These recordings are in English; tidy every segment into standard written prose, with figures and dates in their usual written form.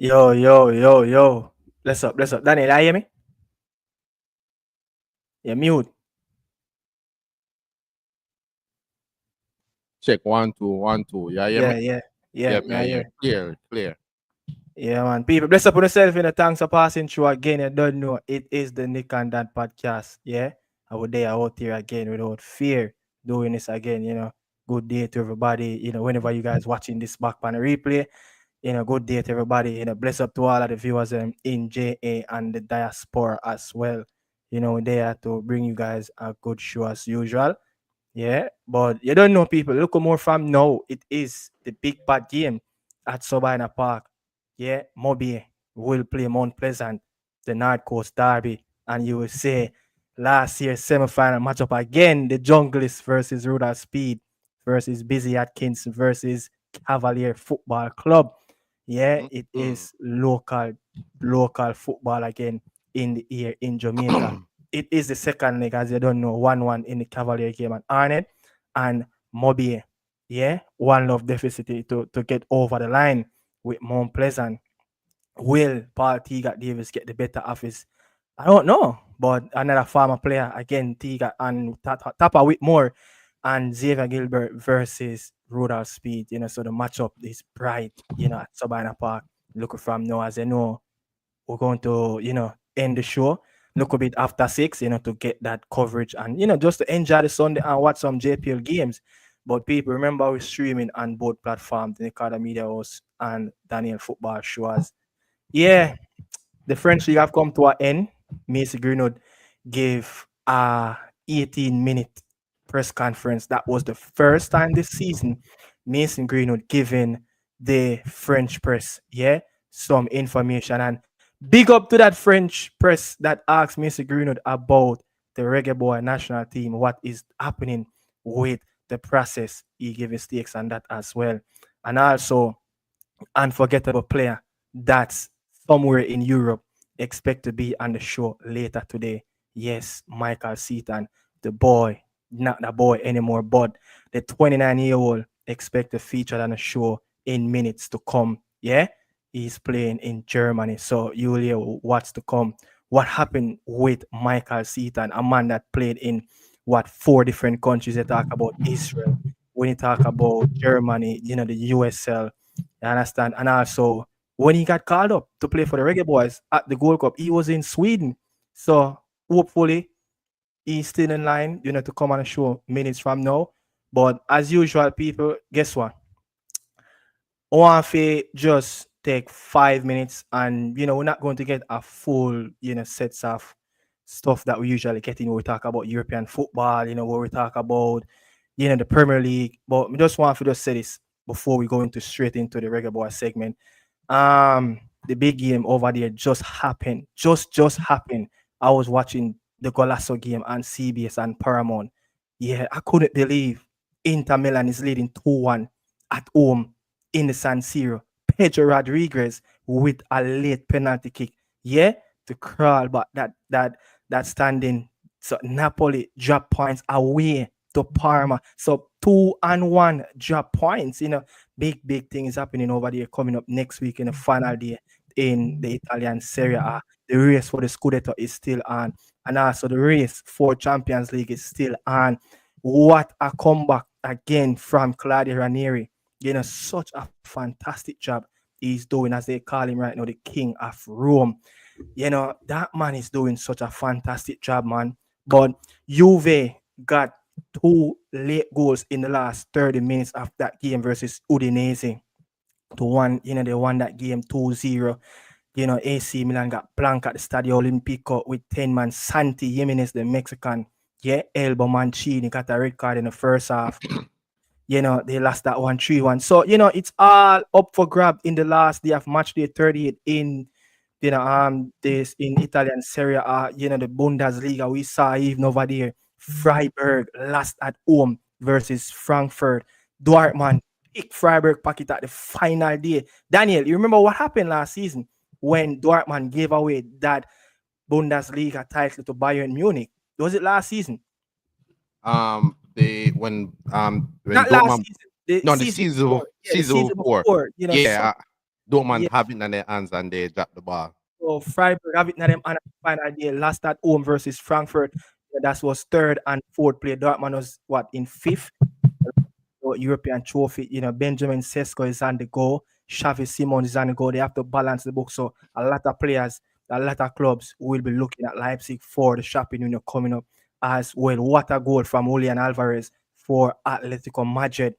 Yo. Bless up. Daniel, I hear me? Yeah, mute. Check 1 2 1 2. Yeah, yeah, me. Yeah, yeah. Yeah, Yeah, yeah, yeah. yeah. Clear. Yeah, man. People, bless up on yourself in the thanks for passing through again. You don't know it is the Nick and Dan podcast. Yeah. I would there out here again without fear doing this again, Good day to everybody. Whenever you guys watching this back on the replay, good day to everybody. Bless up to all of the viewers in JA and the diaspora as well. There to bring you guys a good show as usual. Yeah, but you don't know people. Look more from now. It is the big bad game at Sabina Park. Yeah, Moby will play Mount Pleasant, the North Coast Derby, and you will say last year's semi-final matchup again, the Junglists versus Rudolph Speed versus Busy Atkins versus Cavalier Football Club. Yeah, it is local football again in the year in Jamaica. It is the second leg, as you don't know, 1-1 in the Cavalier game at Arnett and Moby. Yeah, one love deficit to get over the line with Mount Pleasant. Will Paul Teagat Davis get the better of his? I don't know, but another former player again, Teagat and Tapa Whitmore and Xavier Gilbert versus Rudolph Speed. So the matchup is bright. At Sabina Park. Look from now, as you know, we're going to, end the show. Look a bit after 6, to get that coverage and, just to enjoy the Sunday and watch some JPL games. But people, remember we're streaming on both platforms, the Nicaragua Media House and Daniel Football Shows. Yeah, the French League have come to an end. Macy Greenwood gave a 18-minute press conference. That was the first time this season Mason Greenwood giving the French press, some information. And big up to that French press that asked Mason Greenwood about the Reggae Boy national team, what is happening with the process. He gave his takes on that as well. And also, unforgettable player that's somewhere in Europe expect to be on the show later today. Yes, Michael Seaton, the boy, not the boy anymore, but the 29-year-old expect to feature on the show in minutes to come. Yeah, he's playing in Germany, so you'll hear what's to come. What happened with Michael Seaton, a man that played in 4 different countries? They talk about Israel. When you talk about Germany, the USL, you understand? And also, when he got called up to play for the Reggae Boys at the Gold Cup, he was in Sweden. So hopefully he's still in line, to come on the show minutes from now. But as usual, people, guess what? I want to just take 5 minutes and, we're not going to get a full, sets of stuff that we usually get in when we talk about European football, where we talk about, the Premier League. But we just want to just say this before we go into straight into the Reggae Boy segment. The big game over there just happened. Just happened. I was watching the Golasso game on CBS and Paramount. Yeah, I couldn't believe Inter Milan is leading 2-1 at home in the San Siro. Pedro Rodriguez with a late penalty kick. Yeah, to crawl back that standing. So Napoli drop points away to Parma. So 2-1 drop points. Big things happening over there coming up next week in the final day in the Italian Serie A. The race for the Scudetto is still on. And also the race for Champions League is still on. What a comeback again from Claudio Ranieri. Such a fantastic job he's doing, as they call him right now, the King of Rome. That man is doing such a fantastic job, man. But Juve got 2 late goals in the last 30 minutes of that game versus Udinese. To one, they won that game 2-0. AC Milan got blank at the Stadio Olimpico with 10 man. Santi Jimenez, the Mexican, Elbo Mancini got a red card in the first half. They lost that one 3-1. So, it's all up for grab in the last day of match day 38 in, this in Italian Serie A, the Bundesliga. We saw even over there, Freiburg lost at home versus Frankfurt. Dortmund picked Freiburg pocket at the final day. Daniel, you remember what happened last season when Dortmund gave away that Bundesliga title to Bayern Munich? Was it last season? When Not last Dortmund, season. The no, the season season before. Yeah, the season season before. before. Yeah, Dortmund Yeah. have it in their hands and they drop the ball. So Freiburg have it in them on a final day. Last at home versus Frankfurt. That was third and fourth play. Dortmund was what in fifth. European trophy. Benjamin Sesko is on the go. Xavi Simons is on the go. They have to balance the book. So a lot of players, a lot of clubs will be looking at Leipzig for the shopping window coming up as well. What a goal from Julian Alvarez for Atletico Madrid.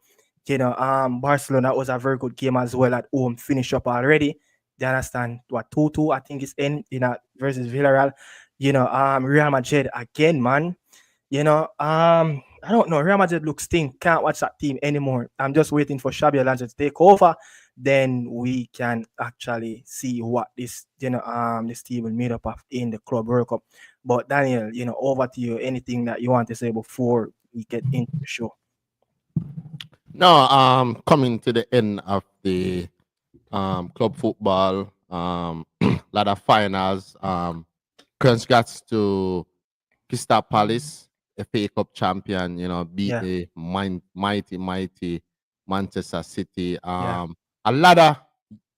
Barcelona was a very good game as well at home. Finish up already. You understand? What 2-2? I think it's in versus Villarreal. Real Madrid again, man. I don't know. Real Madrid looks stink. Can't watch that team anymore. I'm just waiting for Xabi Alonso to take over. Then we can actually see what this team will made up of in the Club World Cup. But Daniel, over to you. Anything that you want to say before we get into the show? No, coming to the end of the club football, lot of finals. Congrats to Crystal Palace, FA Cup champion, beat Yeah, the mighty Manchester City. yeah, A lot of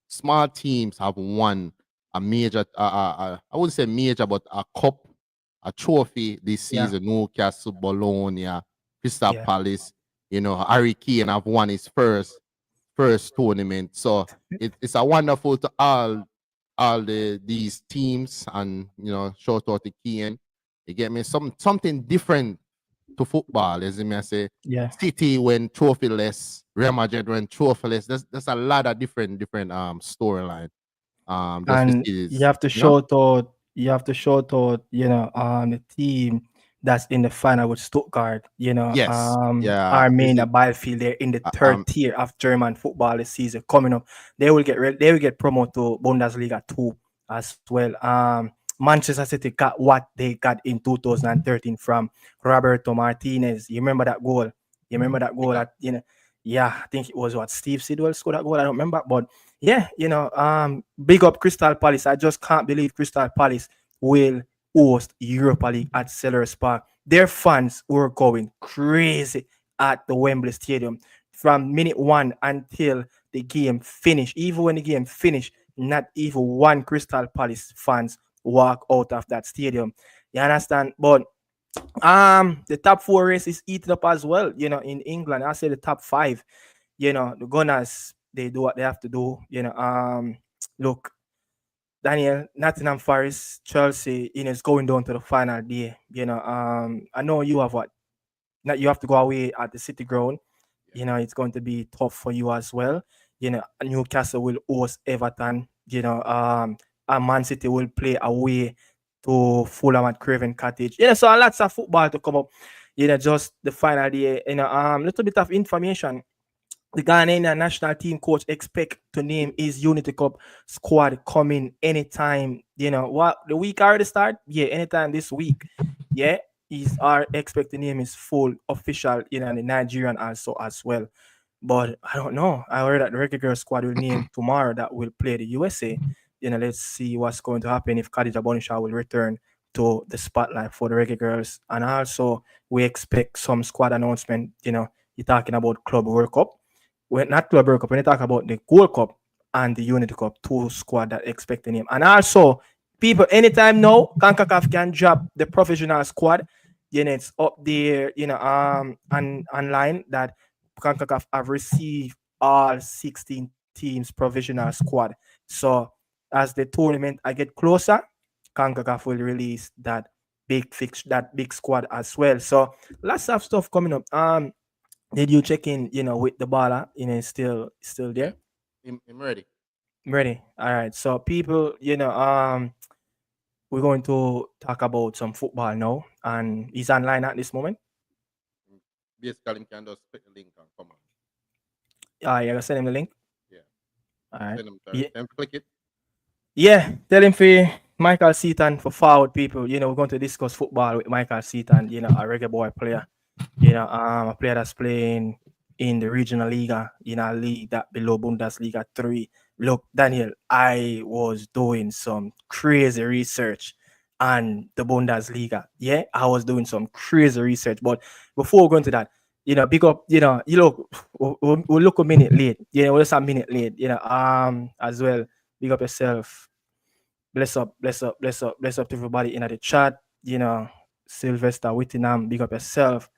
small teams have won a major, I wouldn't say major, but a cup, a trophy this yeah, season. Newcastle, Bologna, Crystal yeah. Palace. Harry Kane have won his first tournament. So it's a wonderful to all these teams, and shout out to Kane. You get me? Something different to football, as I say. Yeah. City went trophyless, Real Madrid went trophyless. There's a lot of different storyline. Just this And you is, have to shout out, the team that's in the final with Stuttgart, yes, yeah. Is Armenia it Bielefeld, they're in the third tier of German football this season coming up. They will get promoted to Bundesliga 2 as well. Manchester City got what they got in 2013 from Roberto Martinez. You remember that goal? You remember that goal yeah. that, yeah, I think it was what Steve Sidwell scored that goal. I don't remember, but yeah, big up Crystal Palace. I just can't believe Crystal Palace will host Europa League at Selhurst Park. Their fans were going crazy at the Wembley Stadium from minute one until the game finished. Even when the game finished, not even one Crystal Palace fans walk out of that stadium. You understand? But the top four race is eaten up as well. In England, I say the top five. The Gunners, they do what they have to do. Look, Daniel, Nottingham Forest, Chelsea, is going down to the final day. I know you have what? Not you have to go away at the City Ground. It's going to be tough for you as well. Newcastle will host Everton. And Man City will play away to Fulham at Craven Cottage. So lots of football to come up. Just the final day. Little bit of information. The Ghanaian national team coach expect to name his Unity Cup squad coming anytime. What the week already start? Yeah, anytime this week. Yeah, he's our expect to name his full official. The Nigerian also as well. But I don't know. I heard that the Reggae Girl squad will name tomorrow that will play the USA. Let's see what's going to happen if Khadija Bonisha will return to the spotlight for the Reggae Girls. And also, we expect some squad announcement. You're talking about Club World Cup. When not Club World Cup, when you talk about the Gold Cup and the Unity Cup, two squad that expect the name. And also, people, anytime now, CONCACAF can drop the professional squad. It's up there, online that CONCACAF have received all 16 teams provisional squad. So as the tournament I get closer, CONCACAF will release that big squad as well. So lots of stuff coming up. Did you check in, with the baller? Still Yeah. there? I'm ready. I'm ready. All right. So people, we're going to talk about some football now, and he's online at this moment. Basically, you can just click the link and come on. You gotta send him the link. Yeah. All right. Send them Yeah. click it. Yeah, tell him for Michael Seaton for forward people. We're going to discuss football with Michael Seaton, a Reggae Boy player. A player that's playing in the regional league, a league that below Bundesliga 3. Look, Daniel, I was doing some crazy research on the Bundesliga. Yeah, I was doing some crazy research. But before we go into that, big up, you look, we look a minute late, we're just a minute late, as well. Big up yourself. Bless up, bless up, bless up, bless up to everybody in the chat, Sylvester Whittingham, big up yourself.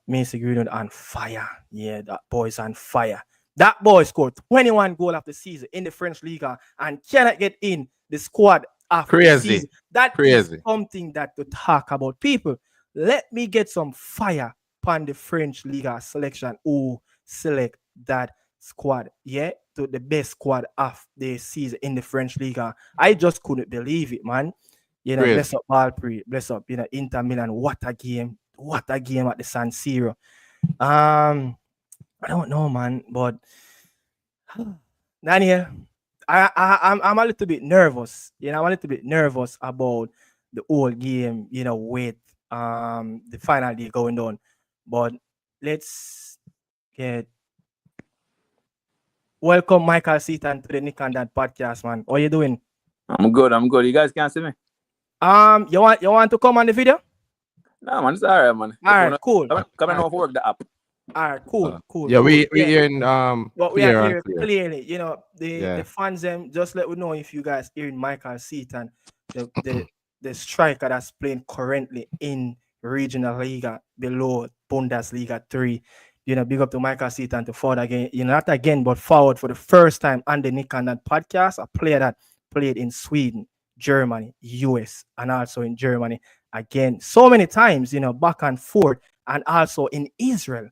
Macy Greenwood on fire. Yeah, that boy's on fire. That boy scored 21 goals of the season in the French Liga and cannot get in the squad after the Crazy. season. That is Crazy. something that to talk about. People, let me get some fire upon the French Liga selection who select that squad. Yeah, to the best squad of the season in the French Liga. I just couldn't believe it, man. Bless Crazy. up Valpri, bless up, Inter Milan. What a game. What a game at the San Siro. I don't know, man, but Daniel, I'm a little bit nervous. I'm a little bit nervous about the whole game, with the final day going on. But let's get welcome Michael Seaton to the Nick and Dad podcast, man. How you doing? I'm good. You guys can't see me. You want to come on the video? No, man, it's alright, man. All right, cool. Come and know how to work the app. All right, cool. Yeah, cool. we hearing But we clear are and here clear. clearly. Yeah. The fans them just let me know if you guys hearing Michael Seaton, the striker that's playing currently in Regional Liga below Bundesliga 3. Big up to Michael Seaton to forward again. Not again, but forward for the first time on the Nick and That podcast. A player that played in Sweden, Germany, US, and also in Germany again. So many times, back and forth, and also in Israel.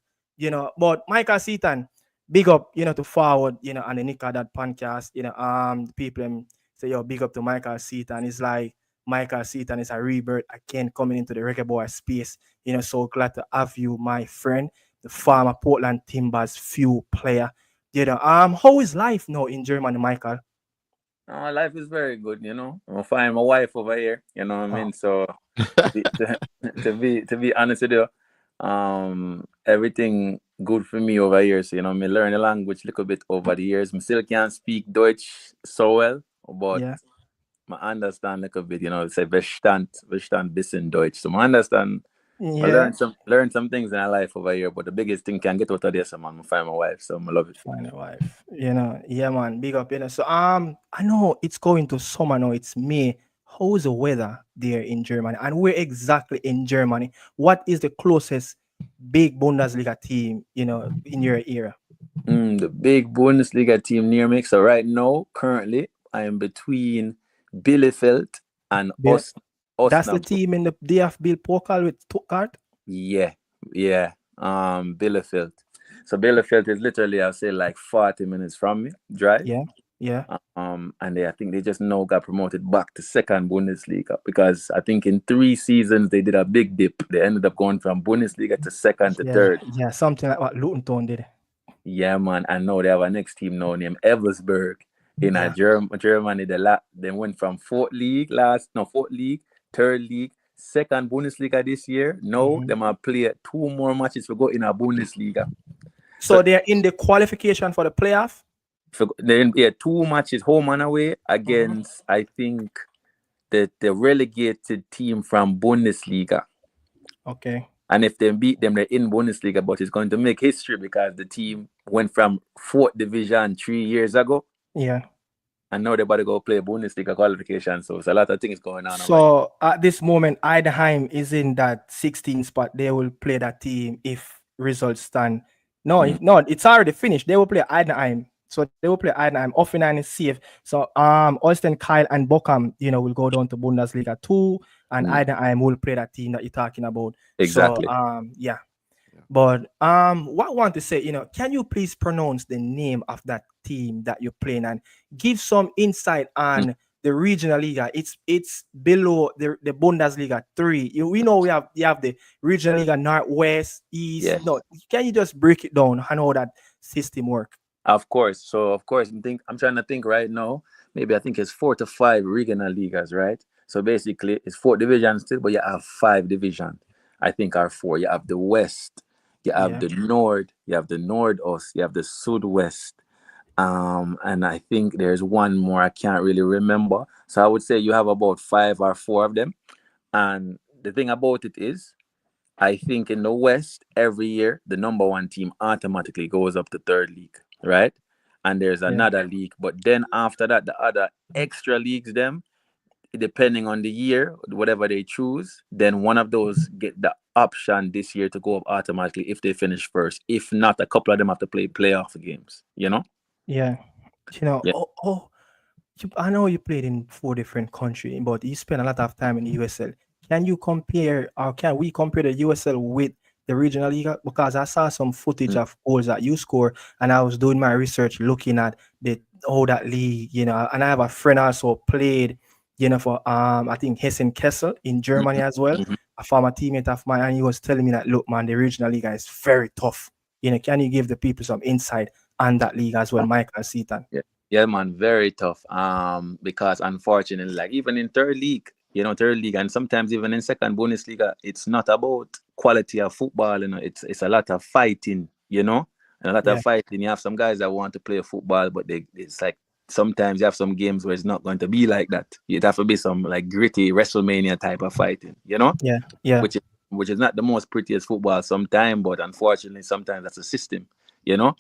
But Michael Seaton, big up, to forward, on the Nick and That podcast. The people say, big up to Michael Seaton. It's like Michael Seaton is a rebirth again coming into the Reggae Boy space. So glad to have you, my friend, the former Portland Timbers few player. How is life now in Germany, Michael? Life is very good, I'm find my wife over here, you know what I mean? So to be honest with you, everything good for me over here. So, me learn the language a little bit over the years. Me still can't speak Deutsch so well, but Yeah. I understand a little bit, say Bestand bisschen Deutsch. So I understand. I Yeah. learn some things in my life over here, but the biggest thing can get out of this, man. I find my wife, so I love it. Find a wife. Yeah, man. Big up, So I know it's going to summer now. It's May. How's the weather there in Germany? And where exactly in Germany? What is the closest big Bundesliga team, in your era? The big Bundesliga team near me. So right now, currently, I am between Bielefeld and Osnabrück. That's the team in the DFB Pokal with Stuttgart? Yeah. Bielefeld. So Bielefeld is literally, I'll say, like 40 minutes from me, drive. Yeah. And I think they just now got promoted back to second Bundesliga because I think in 3 seasons they did a big dip. They ended up going from Bundesliga to second to third. Yeah, something like what Luton Town did. Yeah, man. And now they have a next team now named Elversberg in Germany. They went from fourth league, third league, second Bundesliga this year. Now they might play 2 more matches to go in a Bundesliga. So they're in the qualification for the playoff? Then 2 matches home and away against I think the relegated team from Bundesliga. Okay. And if they beat them, they're in Bundesliga, but it's going to make history because the team went from 4th division 3 years ago. Yeah. And now they're about to go play Bundesliga qualification. So it's a lot of things going on. So at this moment, Heidenheim is in that 16th spot. They will play that team if results stand. No, it's already finished. They will play Heidenheim. So they will play Heidenheim. Offenheim is safe. So Austin, Kyle, and Bochum, will go down to Bundesliga 2, and Heidenheim will play that team that you're talking about. Exactly. So yeah. But what I want to say, can you please pronounce the name of that team that you're playing and give some insight on the regional liga? It's below the Bundesliga 3. We know you have the regional liga Northwest, East. Yeah. No, can you just break it down and how that system work? Of course. So I'm trying to think right now. Maybe I think it's 4 to 5 regional ligas, right? So basically it's 4 divisions still, but you have 5 divisions. I think are 4. You have the West, you have the North, you have the Nordost, you have the Southwest. And I think there's one more I can't really remember. So I would say you have about 5 or 4 of them. And the thing about it is, I think in the West, every year, the number one team automatically goes up to third league, right? And there's Yeah. another league. But then after that, the other extra leagues, them, depending on the year, whatever they choose, then one of those get the option this year to go up automatically if they finish first. If not, a couple of them have to play playoff games, you know? Yeah. You know, Yeah. I know you played in 4 different countries, but you spent a lot of time in the USL. Can you compare, or can we compare the USL with the regional league? Because I saw some footage Mm. of goals that you score, and I was doing my research looking at the how that league, and I have a friend also played, for I think Hessen Kessel in Germany as well, Mhm. a former teammate of mine, and he was telling me that look, man, the regional league is very tough. Can you give the people some insight on that league as well, Michael Seaton? Yeah. Yeah, man, very tough. Because unfortunately, like even in third league, and sometimes even in second Bundesliga, it's not about quality of football. It's a lot of fighting. And a lot Yeah, of fighting. You have some guys that want to play football, but it's like sometimes you have some games where it's not going to be like that. It have to be some like gritty WrestleMania type of fighting. yeah, yeah, Which is which is not the most prettiest football sometimes, but unfortunately, sometimes that's a system. You know.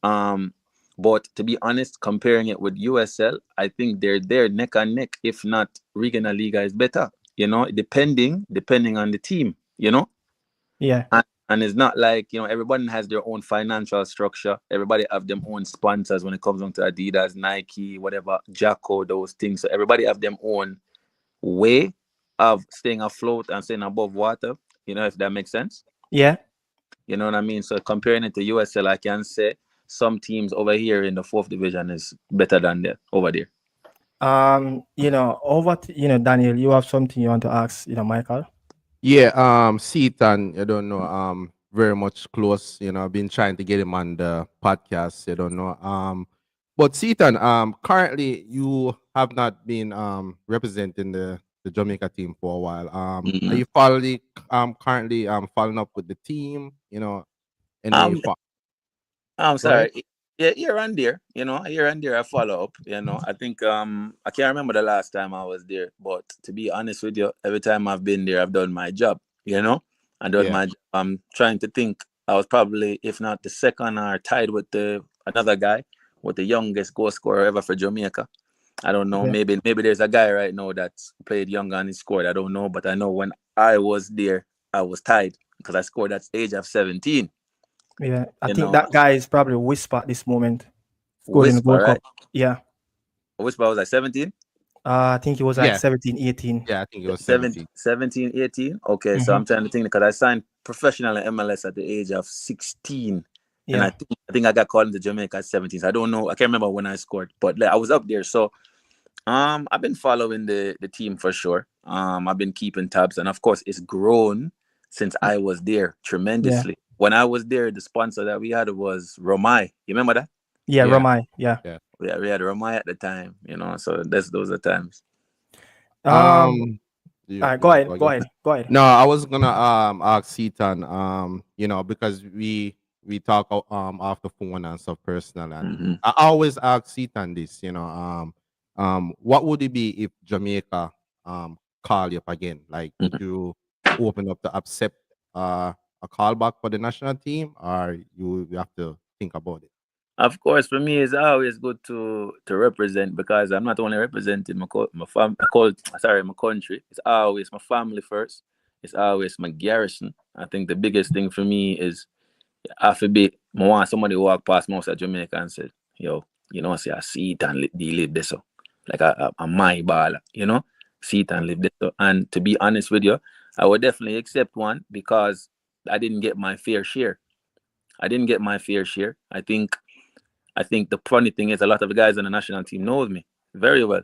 Um, but to be honest, comparing it with USL, I think they're neck and neck. If not, regional Liga is better. Depending on the team. yeah, And it's not like everybody has their own financial structure. Everybody have their own sponsors when it comes down to Adidas, Nike, whatever, Jacko, those things. So everybody have their own way of staying afloat and staying above water. If that makes sense. yeah. You know what I mean? So comparing it to USL, I can say some teams over here in the fourth division is better than there over there. Daniel, you have something you want to ask, Michael? Yeah, Seaton, I don't know, very much close. I've been trying to get him on the podcast. I don't know. But Seaton, currently you have not been representing the Jamaica team for a while. Are Mhm. you finally currently following up with the team? Any Um, fo- I'm Go ahead. sorry. Yeah, here and there I follow up. I think I can't remember the last time I was there, but to be honest with you, every time I've been there, I've done my job. I done Yeah. my job. I'm trying to think. I was probably, if not the second or tied with the another guy, with the youngest goal scorer ever for Jamaica. I don't know. Yeah, Maybe there's a guy right now that's played younger and he scored. I don't know, but I know when I was there, I was tied because I scored at the age of 17. yeah. I You think know, that guy is probably Whisper at this moment, scored in the Whisper, Gold Cup. right? Yeah. Whisper was like 17, I think he was like Yeah. 17, 18. Yeah, I think it was 17, 17. 17, 18. Okay, so Mm-hmm. I'm trying to think because I signed professional in MLS at the age of 16. And I Yeah, think I got called into Jamaica at 17. So I don't know. I can't remember when I scored, but like, I was up there. So I've been following the team for sure. I've been keeping tabs, and of course, it's grown since I was there yeah, tremendously. When I was there, the sponsor that we had was Romai. You remember that? yeah. Yeah. Romai. Yeah. Yeah. We had Romai at the time. So those are times. Um. All right. You Go want to ahead. go Go again? ahead. Go ahead. No, I was gonna ask Seaton, because we talk off the phone and stuff personal, and Hmm. I always ask Seaton this, what would it be if Jamaica call you up again? Like, would you open up to accept a call back for the national team, or you have to think about it? Of course, for me, it's always good to represent because I'm not only representing my country. It's always my family first. It's always my garrison. I think the biggest thing for me is I feel be I want somebody walk past most of Jamaica and said, yo, see I see it and live this so. Like a my baller, see it and live this so. And to be honest with you, I would definitely accept one because I didn't get my fair share. I didn't get my fair share. I think the funny thing is a lot of the guys on the national team knows me very well,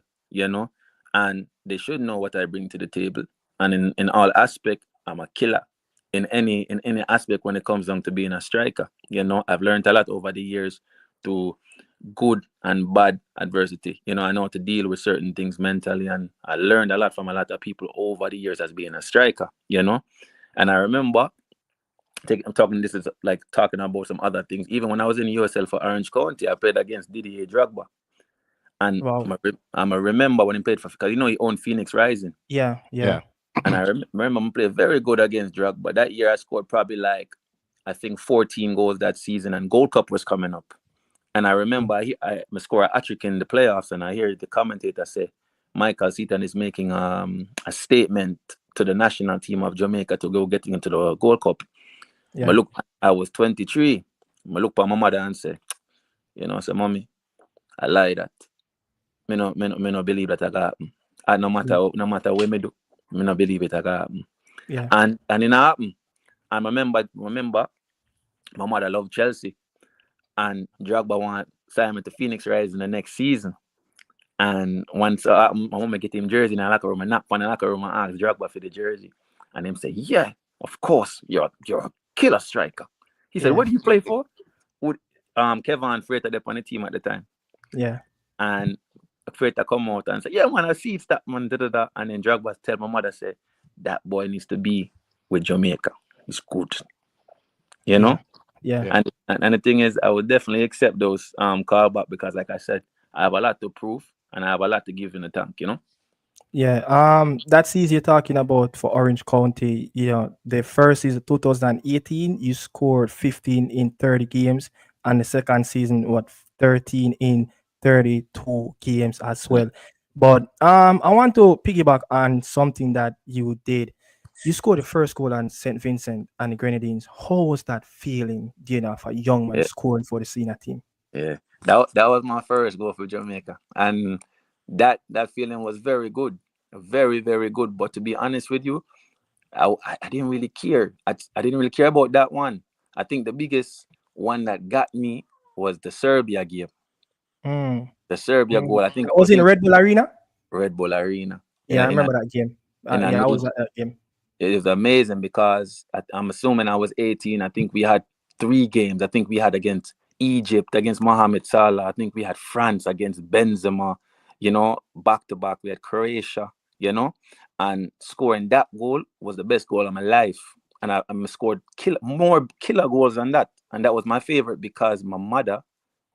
and they should know what I bring to the table. And in all aspect, I'm a killer in any aspect when it comes down to being a striker. I've learned a lot over the years to good and bad adversity. I know how to deal with certain things mentally, and I learned a lot from a lot of people over the years as being a striker. And I remember I'm talking. This is like talking about some other things. Even when I was in USL for Orange County, I played against Didier Drogba, and Wow. I'm a remember when he played for because he owned Phoenix Rising. Yeah. Yeah. Yeah. And I remember I played very good against Drogba. That year I scored probably like, I think 14 goals that season, and Gold Cup was coming up. And I remember I scored a hat-trick in the playoffs, and I hear the commentator say, Michael Seaton is making a statement to the national team of Jamaica to go getting into the Gold Cup. Yeah. But look, I was 23. I look at my mother and say, say, Mommy, I lie that. Me no believe that I got happen. And no matter what me do, me no believe it I got happen. Yeah. And it happened. And remember, my mother loved Chelsea. And Drogba want Simon to Phoenix Rise in the next season. And once my mom get him jersey in the locker room, and knock on the locker room and ask Drogba for the jersey. And him say, yeah, of course, you're a killer striker. He said, what do you play for? With Kevin Frater there on the team at the time. Yeah. And Frater come out and say, yeah, man, I see that man, da. And then Drogba tell my mother, say, that boy needs to be with Jamaica. He's good. You know? Yeah. And the thing is, I would definitely accept those callback because, like I said, I have a lot to prove and I have a lot to give in the tank, Yeah. That's easier talking about for Orange County. The first season 2018, you scored 15 in 30 games, and the second season, 13 in 32 games as well. But I want to piggyback on something that you did. You scored the first goal on St. Vincent and the Grenadines. How was that feeling, for a young man scoring for the senior team? Yeah, that was my first goal for Jamaica, and that feeling was very good, very, very good. But to be honest with you, I didn't really care. I didn't really care about that one. I think the biggest one that got me was the Serbia game. The Serbia goal. I think it was in Red Bull Arena. Red Bull Arena. Yeah, I remember that game. I was at that game. It was amazing because I'm assuming I was 18. I think we had 3 games. I think we had against Egypt, against Mohamed Salah. I think we had France against Benzema, back to back. We had Croatia, and scoring that goal was the best goal of my life. And I scored more killer goals than that. And that was my favorite because my mother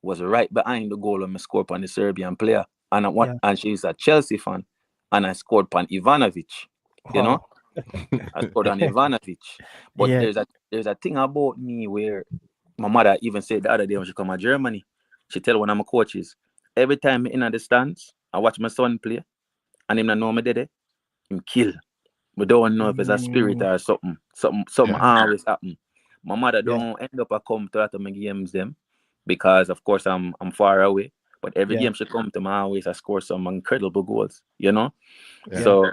was right behind the goal when I scored on the Serbian player. And she's a Chelsea fan. And I scored on Ivanovic, I scored on Ivanovic. But there's a thing about me where my mother even said the other day when she come to Germany, she tell one of my coaches, every time in the stands, I watch my son play, and him not know me there, him kill. We don't know if it's a spirit or something always happen. My mother don't end up a come to a lot of my games them because of course I'm far away. But every game she come to my always I score some incredible goals, So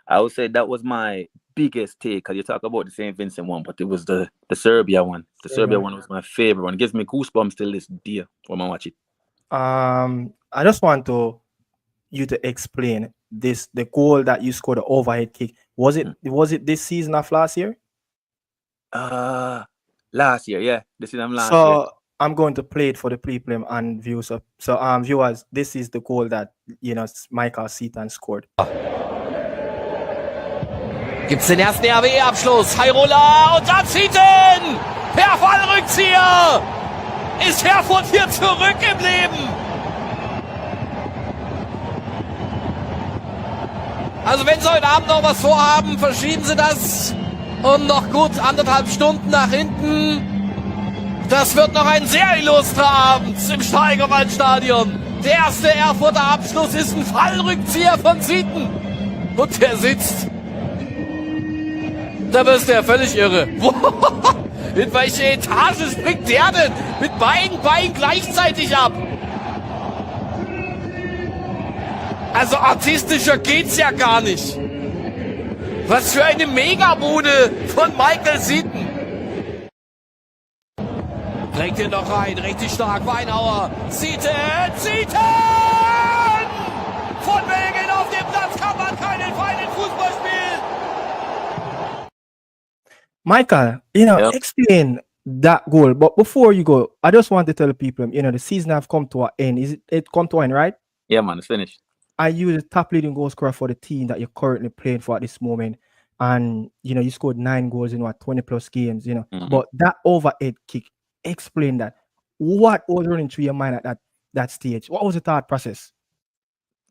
I would say that was my biggest take because you talk about the St. Vincent one, but it was the Serbia one. The Serbia one was my favorite one. It gives me goosebumps till this day when I watch it. I just want you to explain the goal that you scored, the overhead kick. Was it this season of last year? Last year, yeah. This season last year. So I'm going to play it for the people and viewers. So viewers, this is the goal that Michael Seaton scored. Gibt's den ersten RWE-Abschluss. Hairola und dann Seaton! Per Fallrückzieher! Ist Herford hier zurück im Leben? Also wenn Sie heute Abend noch was vorhaben, verschieben Sie das um noch gut 1,5 Stunden nach hinten. Das wird noch ein sehr illustrer Abend im Steigerwaldstadion. Der erste Erfurter Abschluss ist ein Fallrückzieher von Seaton. Und der sitzt. Da wirst du ja völlig irre. In welche Etage springt der denn? Mit beiden Beinen gleichzeitig ab. Also artistischer geht's ja gar nicht. Was für eine Megabude von Michael Seaton. Bringt ihn noch rein, richtig stark, Weinauer. Seaton! Von Belgien auf dem Platz kann man keinen feinen Fußball spielen. Michael, explain that goal. But before you go, I just want to tell people, the season have come to an end. It come to an end, right? Yeah, man, it's finished. Are you the top leading goal scorer for the team that you're currently playing for at this moment? And, you scored 9 goals in 20 plus games, But that overhead kick, explain that. What was running through your mind at that stage? What was the thought process?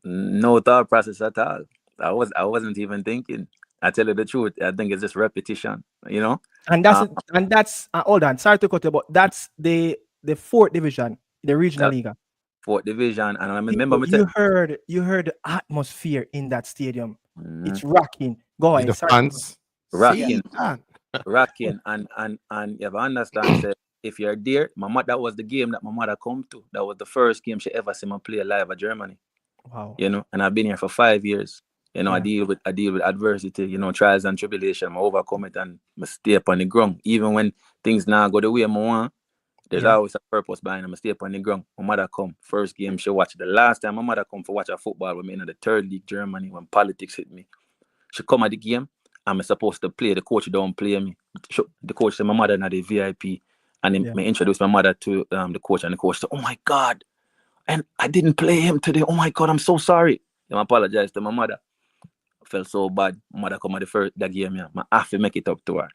No thought process at all. I wasn't even thinking. I tell you the truth. I think it's just repetition, you know. And that's hold on. Sorry to cut you, but that's the fourth division, the regional That's league. fourth division, and I remember me You heard the atmosphere in that stadium. It's rocking. Go ahead. The Sorry. fans. Rocking. Seaton. rocking, and you have to understand, say, if you're there, that was the game that my mother come to. That was the first game she ever seen me play live at Germany. Wow. You know, and I've been here for 5 years. You know, Yeah. I deal with adversity, you know, trials and tribulation. I overcome it and I stay up on the ground. Even when things now go the way I want, there's always a purpose behind it. I stay up on the ground. My mother come. First game she watched. The last time my mother come for watch a football with me in the third league Germany when politics hit me. She come at the game. I'm supposed to play. The coach don't play me. The coach said my mother not the VIP. And then me introduce my mother to the coach, and the coach said, "Oh my God, and I didn't play him today. Oh my God, I'm so sorry." I apologize to my mother. I felt so bad. My mother come at the first that game. Yeah, I have to make it up to her.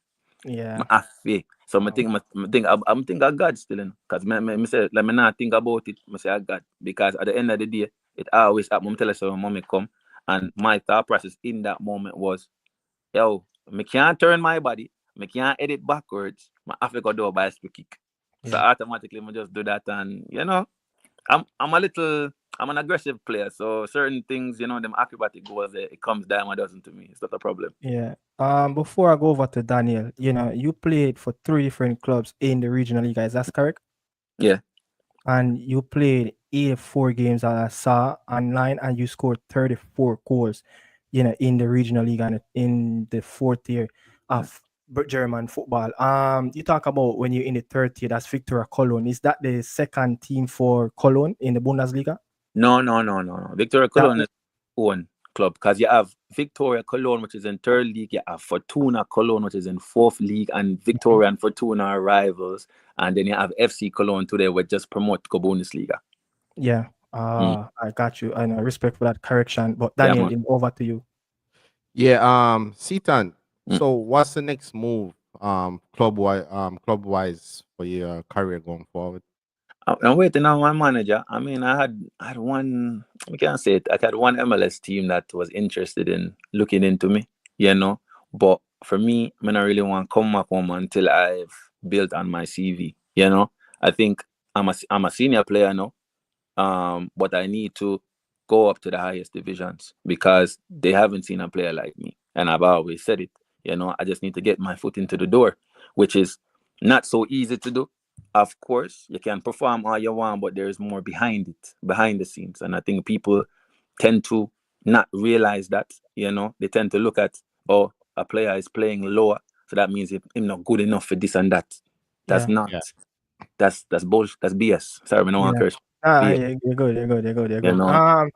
Yeah. I have to. So I think I'm thinking of God still, because me say let me not think about it. I say I God, because at the end of the day, it always happen. Tell us when mommy come, and my thought process in that moment was, yo, I can't turn my body. I can't edit backwards. I have to go do a bicycle kick. So automatically I just do that, and you know, I'm an aggressive player. So certain things, you know, them acrobatic goals, it comes down a dozen to me. It's not a problem. Yeah. Before I go over to Daniel, you know, you played for 3 different clubs in the regional league, guys. That's correct? Yeah. And you played 84 games I saw online, and you scored 34 goals, you know, in the regional league and in the 4th tier of German football. You talk about when you're in the 3rd tier, that's Victoria Cologne. Is that the second team for Cologne in the Bundesliga? No. Victoria Cologne is own club, because you have Victoria Cologne, which is in 3rd league. You have Fortuna Cologne, which is in 4th league, and Victoria and Fortuna are rivals. And then you have FC Cologne today, which just promote the Bundesliga. Yeah. I got you. And respect for that correction. But Daniel, over to you. Yeah, Seaton. So what's the next move club-wise for your career going forward? I'm waiting on my manager. I mean, I had one, we can't say it, I had one MLS team that was interested in looking into me, you know. But for me, I don't really want to come back home until I've built on my CV, you know. I think I'm a senior player now, but I need to go up to the highest divisions because they haven't seen a player like me. And I've always said it, you know, I just need to get my foot into the door, which is not so easy to do. Of course, you can perform all you want, but there's more behind it, behind the scenes. And I think people tend to not realize that, you know, they tend to look at, oh, a player is playing lower, so that means he's not good enough for this and that. That's not. Yeah. That's bullshit. That's BS. Sorry, I don't want to curse. You're good. You know?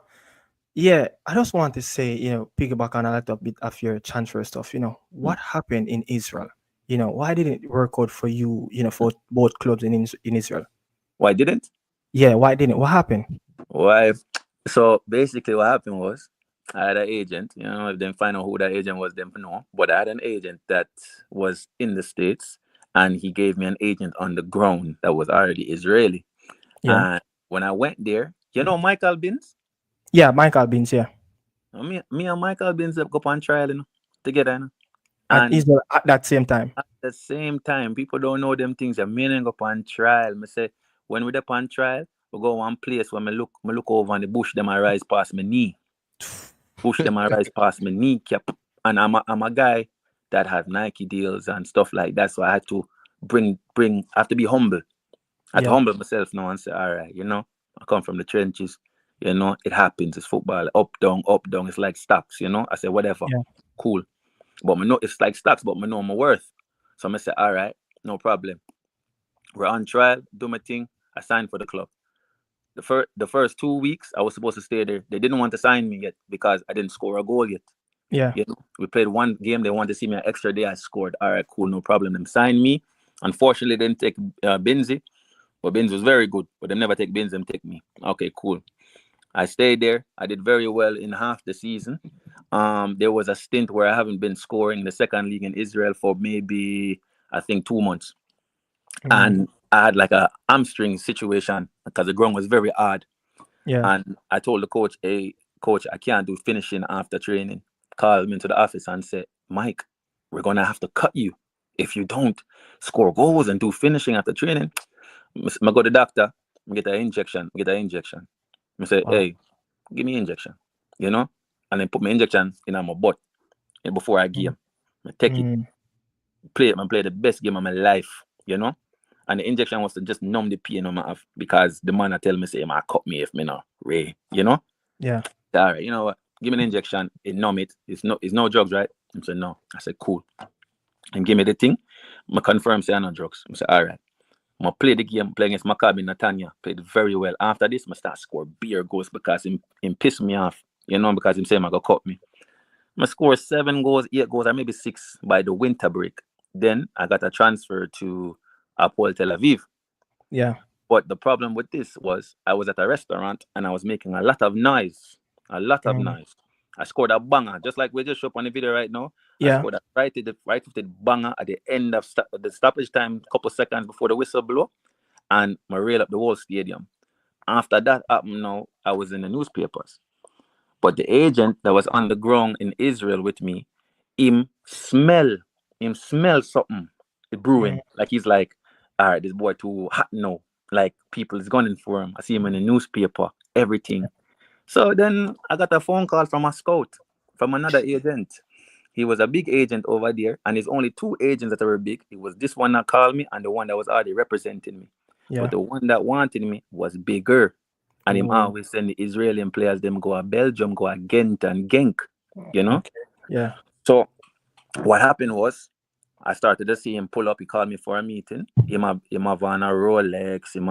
Yeah, I just want to say, you know, piggyback on a little bit of your transfer stuff. You know, what happened in Israel? You know, why didn't it work out for you, you know, for both clubs in Israel? Why didn't? Yeah, why didn't? What happened? Why? So basically what happened was I had an agent, you know, if they find out who that agent was, them know. But I had an agent that was in the States, and he gave me an agent on the ground that was already Israeli. Yeah. And when I went there, you know Michael Binns? Yeah, Michael Binns, yeah. Me and Michael Binns go on trial, you know, together, you know. At Israel at that same time. At the same time, people don't know them things. I mean, go on trial. Me say when we up on trial, we go one place where me look over on the bush. Them I rise past my knee. Bush them I rise past my kneecap. And I'm a guy that has Nike deals and stuff like that. So I had to I have to be humble. I have to humble myself now and say, all right, you know, I come from the trenches. You know, it happens. It's football. Up, down. It's like stocks, you know. I say, whatever. Yeah. Cool. But me know it's like stocks, but me know my worth. So I say, all right, no problem. We're on trial, do my thing. I signed for the club. The first 2 weeks, I was supposed to stay there. They didn't want to sign me yet because I didn't score a goal yet. Yeah. You know, we played one game. They wanted to see me an extra day. I scored. All right, cool, no problem. Them signed me. Unfortunately, they didn't take Binzi. But Binzi was very good. But they never take Binzi, them take me. Okay, cool. I stayed there. I did very well in half the season. There was a stint where I haven't been scoring in the second league in Israel for maybe, I think, 2 months. And I had like a hamstring situation because the ground was very hard. Yeah. And I told the coach, hey, coach, I can't do finishing after training. Called me into the office and said, Mike, we're gonna have to cut you if you don't score goals and do finishing after training. I go to the doctor, I get an injection. I say, hey, give me injection, you know, and then put my injection in my butt before I game. I take it, play the best game of my life, you know. And the injection was to just numb the pain on my half because the man I tell me say, cut me if me not Ray, you know. Yeah. All right, you know what? Give me an injection, it numb it. It's no drugs, right? I said no. I said cool. And give me the thing. I confirm say I no drugs. I said all right. I play the game, play against Maccabi Netanya, played very well. After this, I start score beer goals because him pissed me off, you know, because him say I go cut me. I score 7 goals, 8 goals, or maybe 6 by the winter break. Then I got a transfer to Hapoel Tel Aviv. Yeah. But the problem with this was I was at a restaurant and I was making a lot of noise. I scored a banger, just like we just showed up on the video right now. Yeah. I scored a right-footed banger at the end of the stoppage time, a couple seconds before the whistle blow, and I railed up the whole stadium. After that happened now, I was in the newspapers. But the agent that was on the ground in Israel with me, him smell something brewing. Like he's like, all right, this boy too hot now. Like people is gunning for him. I see him in the newspaper, everything. So then I got a phone call from a scout, from another agent. He was a big agent over there, and there's only 2 agents that were big. It was this one that called me and the one that was already representing me. Yeah. But the one that wanted me was bigger. And him always send the Israeli players, them go to Belgium, go to Ghent and Genk, you know? Okay. Yeah. So what happened was, I started to see him pull up. He called me for a meeting. Him have on a Rolex. Him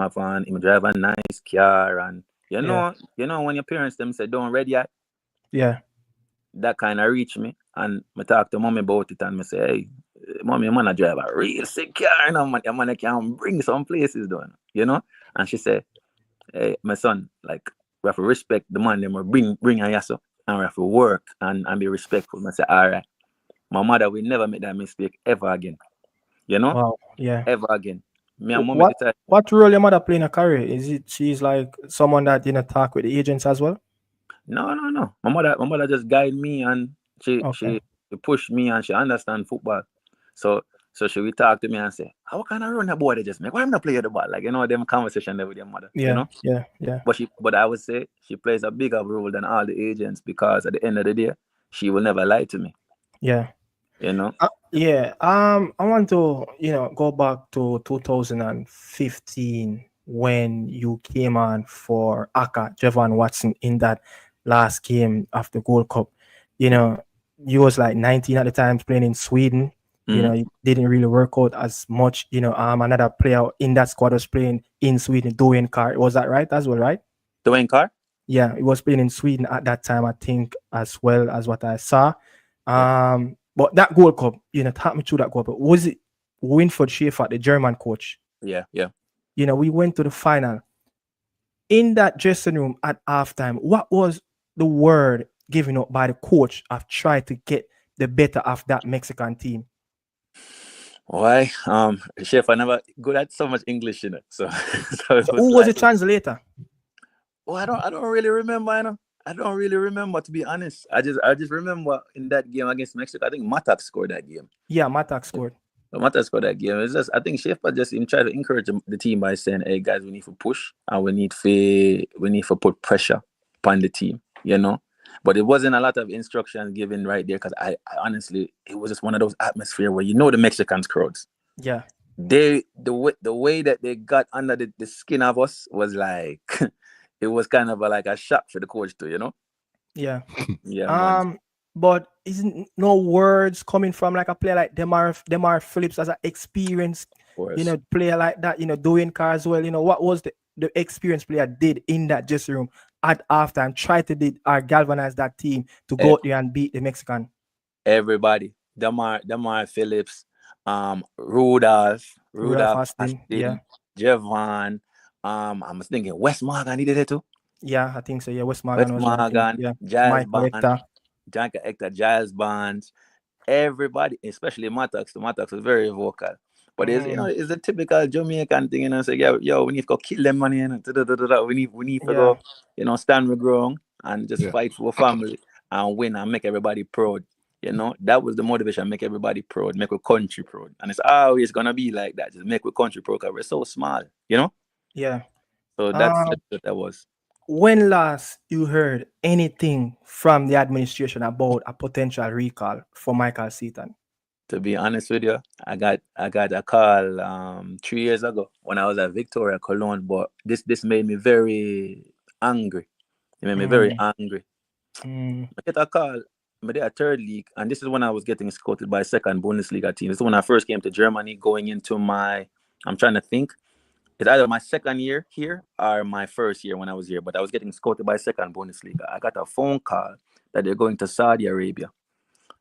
drive a nice car, and you know when your parents them say don't ready yet. Yeah. That kind of reached me, and I talk to mommy about it, and I say, hey, mommy, man, I drive a real sick car, and man, can bring some places down, you know. And she said, hey, my son, like we have to respect the man. Them bring a yasso, and we have to work and be respectful. I say, all right. My mother will never make that mistake ever again. You know? Wow. Yeah. Ever again. Me and mommy decide. What role your mother play in her career? Is it she's like someone that didn't talk with the agents as well? No. My mother just guide me, and she pushed me, and she understand football. So she will talk to me and say, how can I run that boy they just make? Why am I not play the ball? Like, you know, them conversation there with your mother. Yeah. You know? Yeah. But I would say she plays a bigger role than all the agents, because at the end of the day, she will never lie to me. Yeah. You know? I want to, go back to 2015 when you came on for Aka, Javon Watson, in that last game of the Gold Cup. You was like 19 at the time, playing in Sweden. You didn't really work out as much. Another player in that squad was playing in Sweden, Dwayne Carr. Was that right as well, right? Dwayne Carr? Yeah, he was playing in Sweden at that time, I think, as well as what I saw. But that Gold Cup, talk me through that Gold Cup. Was it Winfried Schäfer, the German coach? Yeah. We went to the final. In that dressing room at halftime, what was the word given up by the coach of trying to get the better of that Mexican team? Why? Schäfer never good at so much English, So who was the translator? Oh, I don't really remember, I don't really remember, to be honest. I just remember in that game against Mexico, I think Matak scored that game. Yeah, Matak scored. So Matak scored that game. It's just, I think Schäfer just tried to encourage the team by saying, hey guys, we need to push and we need to put pressure upon the team, But it wasn't a lot of instructions given right there, because I honestly, it was just one of those atmosphere where the Mexicans crowds. Yeah. The way that they got under the skin of us was like it was kind of like a shock for the coach too, Yeah. Yeah. But isn't no words coming from like a player like Demar Phillips as an experienced, player like that, Dwayne Carr as well. What was the experienced player did in that dressing room at halftime, try to galvanize that team to go out there and beat the Mexican? Everybody. Demar Phillips, Rudolph Austin, yeah. Javon. I was thinking Wes Morgan, he did it too. Yeah, I think so. Yeah, Wes Morgan. Yeah. Giles Michael Hector, Giles Barnes, everybody, especially Matax. Matax was very vocal. But it's a typical Jamaican thing, say, yo, we need to go kill them money, we need to go, stand with ground and just fight for family and win and make everybody proud. that was the motivation, make everybody proud, make our country proud. And it's always gonna be like that. Just make our country proud because we're so small, Yeah. So that's what that was. When last you heard anything from the administration about a potential recall for Michael Seaton? To be honest with you, I got a call 3 years ago when I was at Victoria Cologne, but this made me very angry. It made me very angry. I get a call, but they're third league, and this is when I was getting scouted by second Bundesliga team. This is when I first came to Germany, going into I'm trying to think, it's either my second year here or my first year when I was here, but I was getting scouted by second Bundesliga. I got a phone call that they're going to Saudi Arabia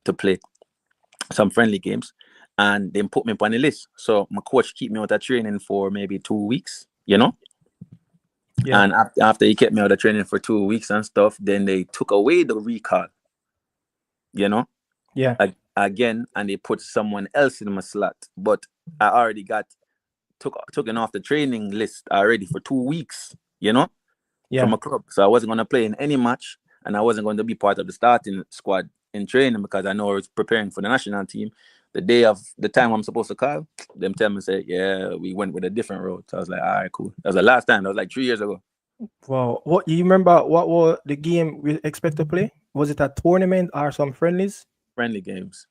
to play some friendly games, and they put me up on the list. So my coach keep me out of training for maybe 2 weeks, Yeah. And after he kept me out of training for 2 weeks and stuff, then they took away the recall, Yeah. again, and they put someone else in my slot. But I already got taken off the training list already for 2 weeks, Yeah. from a club. So I wasn't going to play in any match, and I wasn't going to be part of the starting squad in training because I know I was preparing for the national team. The day of the time I'm supposed to call, them tell me, say, yeah, we went with a different road. So I was like, all right, cool. That was the last time. That was like 3 years ago. Wow. What you remember? What was the game we expect to play? Was it a tournament or some friendlies? Friendly games.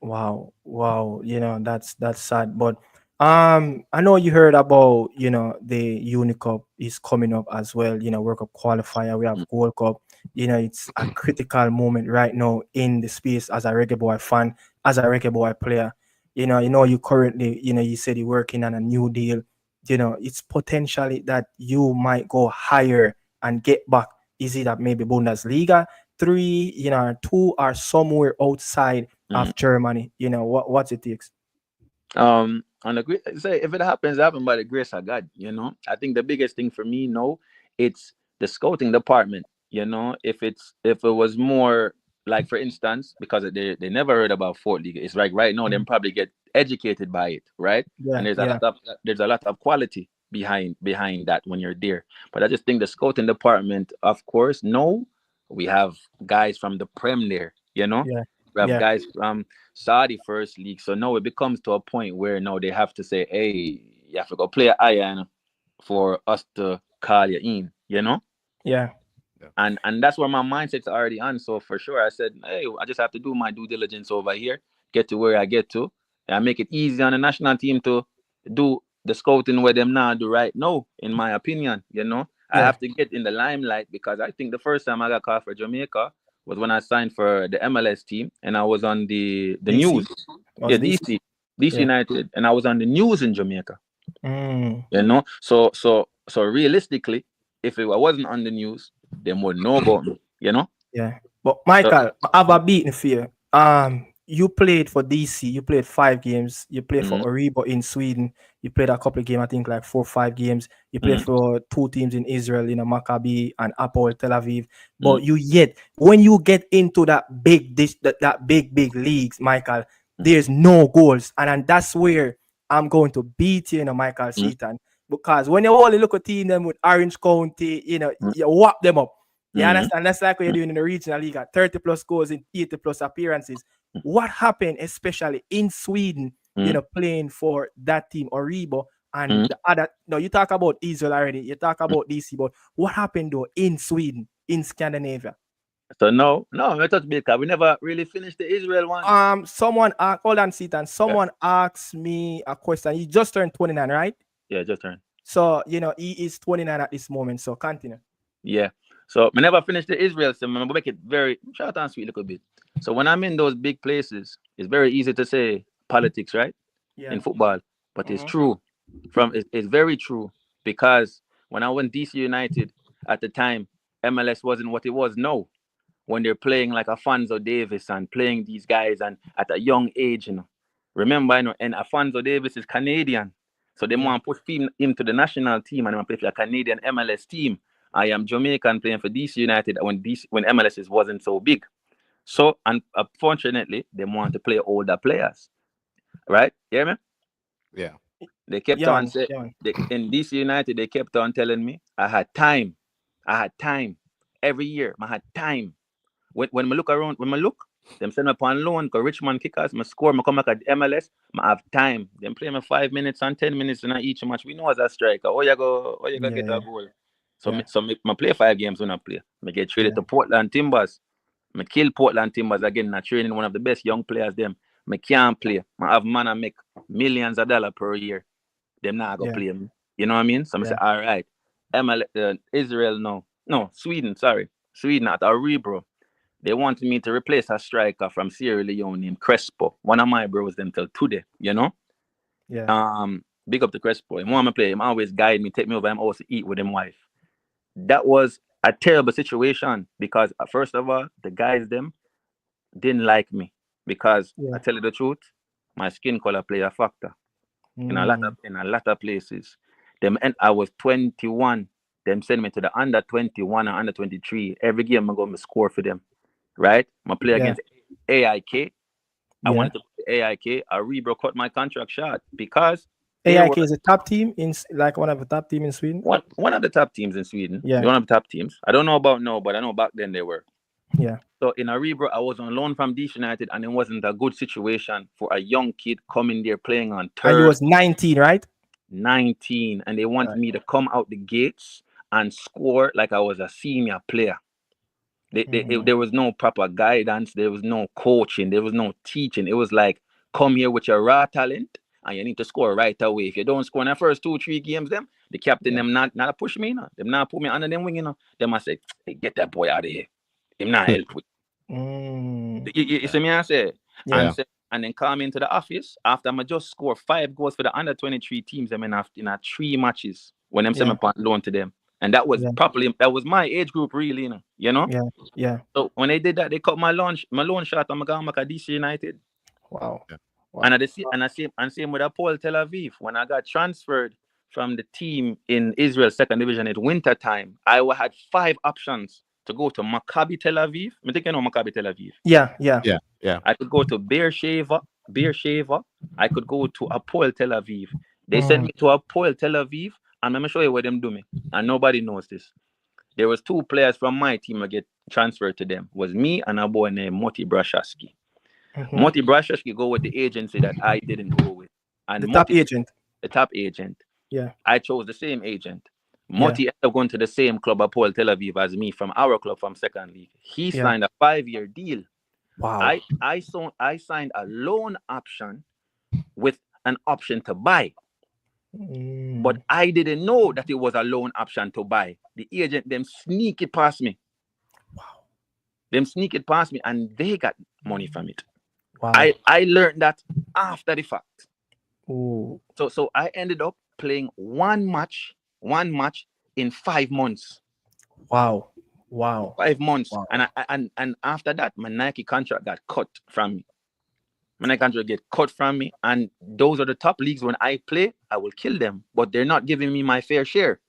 Wow. That's sad. But I know you heard about the Unicup is coming up as well. World Cup qualifier. We have Gold Cup. It's a critical moment right now in the space as a Reggae Boy fan, as a Reggae Boy player. You currently, you said you're working on a new deal. It's potentially that you might go higher and get back. Is it that maybe Bundesliga 3, 2, or somewhere outside of Germany? What's it takes? On the say, if it happens, it happens by the grace of God. I think the biggest thing for me now, it's the scouting department. If it was more like, for instance, because they never heard about Fourth League, it's like right now they probably get educated by it, right? Yeah, And there's a lot of quality behind that when you're there. But I just think the scouting department, of course, no, we have guys from the Prem there, Yeah. we have Yeah. guys from Saudi First League. So now it becomes to a point where now they have to say, hey, you have to go play iron for us to call you in, Yeah. And that's where my mindset's already on. So for sure, I said, hey, I just have to do my due diligence over here, get to where I get to, and make it easy on the national team to do the scouting where them now do right now, in my opinion. I have to get in the limelight because I think the first time I got called for Jamaica was when I signed for the MLS team, and I was on the DC? news. Was Yeah, DC? DC Yeah. United, and I was on the news in Jamaica. So realistically, if I wasn't on the news, they would know about me, Yeah. But Michael, I have a beating for you. You played for DC. You played 5 games. You played for Oribo in Sweden. You played a couple of games, I think like 4 or 5 games. You played for 2 teams in Israel, Maccabi and Apoel Tel Aviv. But when you get into that big leagues, Michael, there's no goals, and that's where I'm going to beat you, Michael Seaton. Because when you only look at team them with Orange County, you whop them up. You understand? That's like what you're doing in the regional league at 30 plus goals in 80 plus appearances. What happened, especially in Sweden, playing for that team, Oribo, and the other? No, you talk about Israel already. You talk about DC, but what happened though in Sweden, in Scandinavia? So no, I touch because we never really finished the Israel one. Someone hold on, Seaton. Someone asked me a question. He just turned 29, right? Yeah, just turned. So he is 29 at this moment. So continue. Yeah. So I never finished the Israel, so I'm gonna make it very short and sweet a little bit. So when I'm in those big places, it's very easy to say politics, right? Yeah. In football. But it's true. It's very true. Because when I went DC United at the time, MLS wasn't what it was now. When they're playing like Alfonso Davis and playing these guys and at a young age, Remember, and Alfonso Davis is Canadian. So they want to push him to the national team and they want to play for a Canadian MLS team. I am Jamaican playing for DC United when MLS wasn't so big. So, and unfortunately, they want to play older players. Right? You hear me? Yeah. They kept on saying, in DC United, they kept on telling me, I had time. Every year, I had time. When I look around, Them send me upon loan because Richmond kickers, I score, I come back at MLS, I have time. Them play me 5 minutes and 10 minutes in each match. We know as a striker, you go get a goal. So I play 5 games when I play. I get traded to Portland Timbers. I kill Portland Timbers again, I training one of the best young players them. I can't play. I have man I make millions of dollars per year. Them not go play me. You know what I mean? So I say, all right. Israel, no, Sweden, sorry. Sweden at Arebro. They wanted me to replace a striker from Sierra Leone named Crespo. One of my bros them till today, you know? Yeah. Big up to Crespo. Him want me play, him always guide me, take me over, him also eat with him wife. That was a terrible situation because first of all, the guys them didn't like me because I tell you the truth, my skin color play a factor in a lot of places. Them and I was 21. Them send me to the under 21 and under 23. Every game I go to score for them. Right? I play against AIK. I went to AIK. Arebro cut my contract short because AIK is a top team one of the top teams in Sweden. One of the top teams in Sweden. Yeah. One of the top teams. I don't know about now, but I know back then they were. Yeah. So in Arebro, I was on loan from DC United, and it wasn't a good situation for a young kid coming there playing on turf. And you was 19, right? 19, and they wanted me to come out the gates and score like I was a senior player. There was no proper guidance. There was no coaching. There was no teaching. It was like, come here with your raw talent and you need to score right away. If you don't score in the first 2-3 games, the captain them not push me, them not put me under them wing, them I say, hey, get that boy out of here. Him not help with. You see me I say? And then come into the office after I just score 5 goals for the under 23 teams. I mean, in 3 matches when them send me on loan to them. And that was that was my age group, really, you know? Yeah. So when they did that, they cut my loan shot and I got back at DC United. Wow. And same with Paul Tel Aviv. When I got transferred from the team in Israel second division at winter time, I had 5 options to go to Maccabi Tel Aviv. I think you know Maccabi Tel Aviv. Yeah. I could go to Beersheva. I could go to Apoel Tel Aviv. They sent me to Apoel Tel Aviv. And let me show you what them do me. And nobody knows this. There was 2 players from my team that get transferred to them. It was me and a boy named Moti Brashevsky. Moti Brashevsky go with the agency that I didn't go with. And the top agent. Yeah. I chose the same agent. Moti ended up going to the same club, Apoel Tel Aviv, as me from our club from second league. He signed a 5-year deal. Wow. I signed a loan option with an option to buy. But I didn't know that it was a loan option to buy. The agent, them sneak it past me. Wow. Them sneak it past me and they got money from it. Wow. I learned that after the fact. Ooh. So I ended up playing one match in 5 months. Wow. 5 months. Wow. And after that, my Nike contract got cut from me. My Nike contract get cut from me. And those are the top leagues. When I play, I will kill them. But they're not giving me my fair share.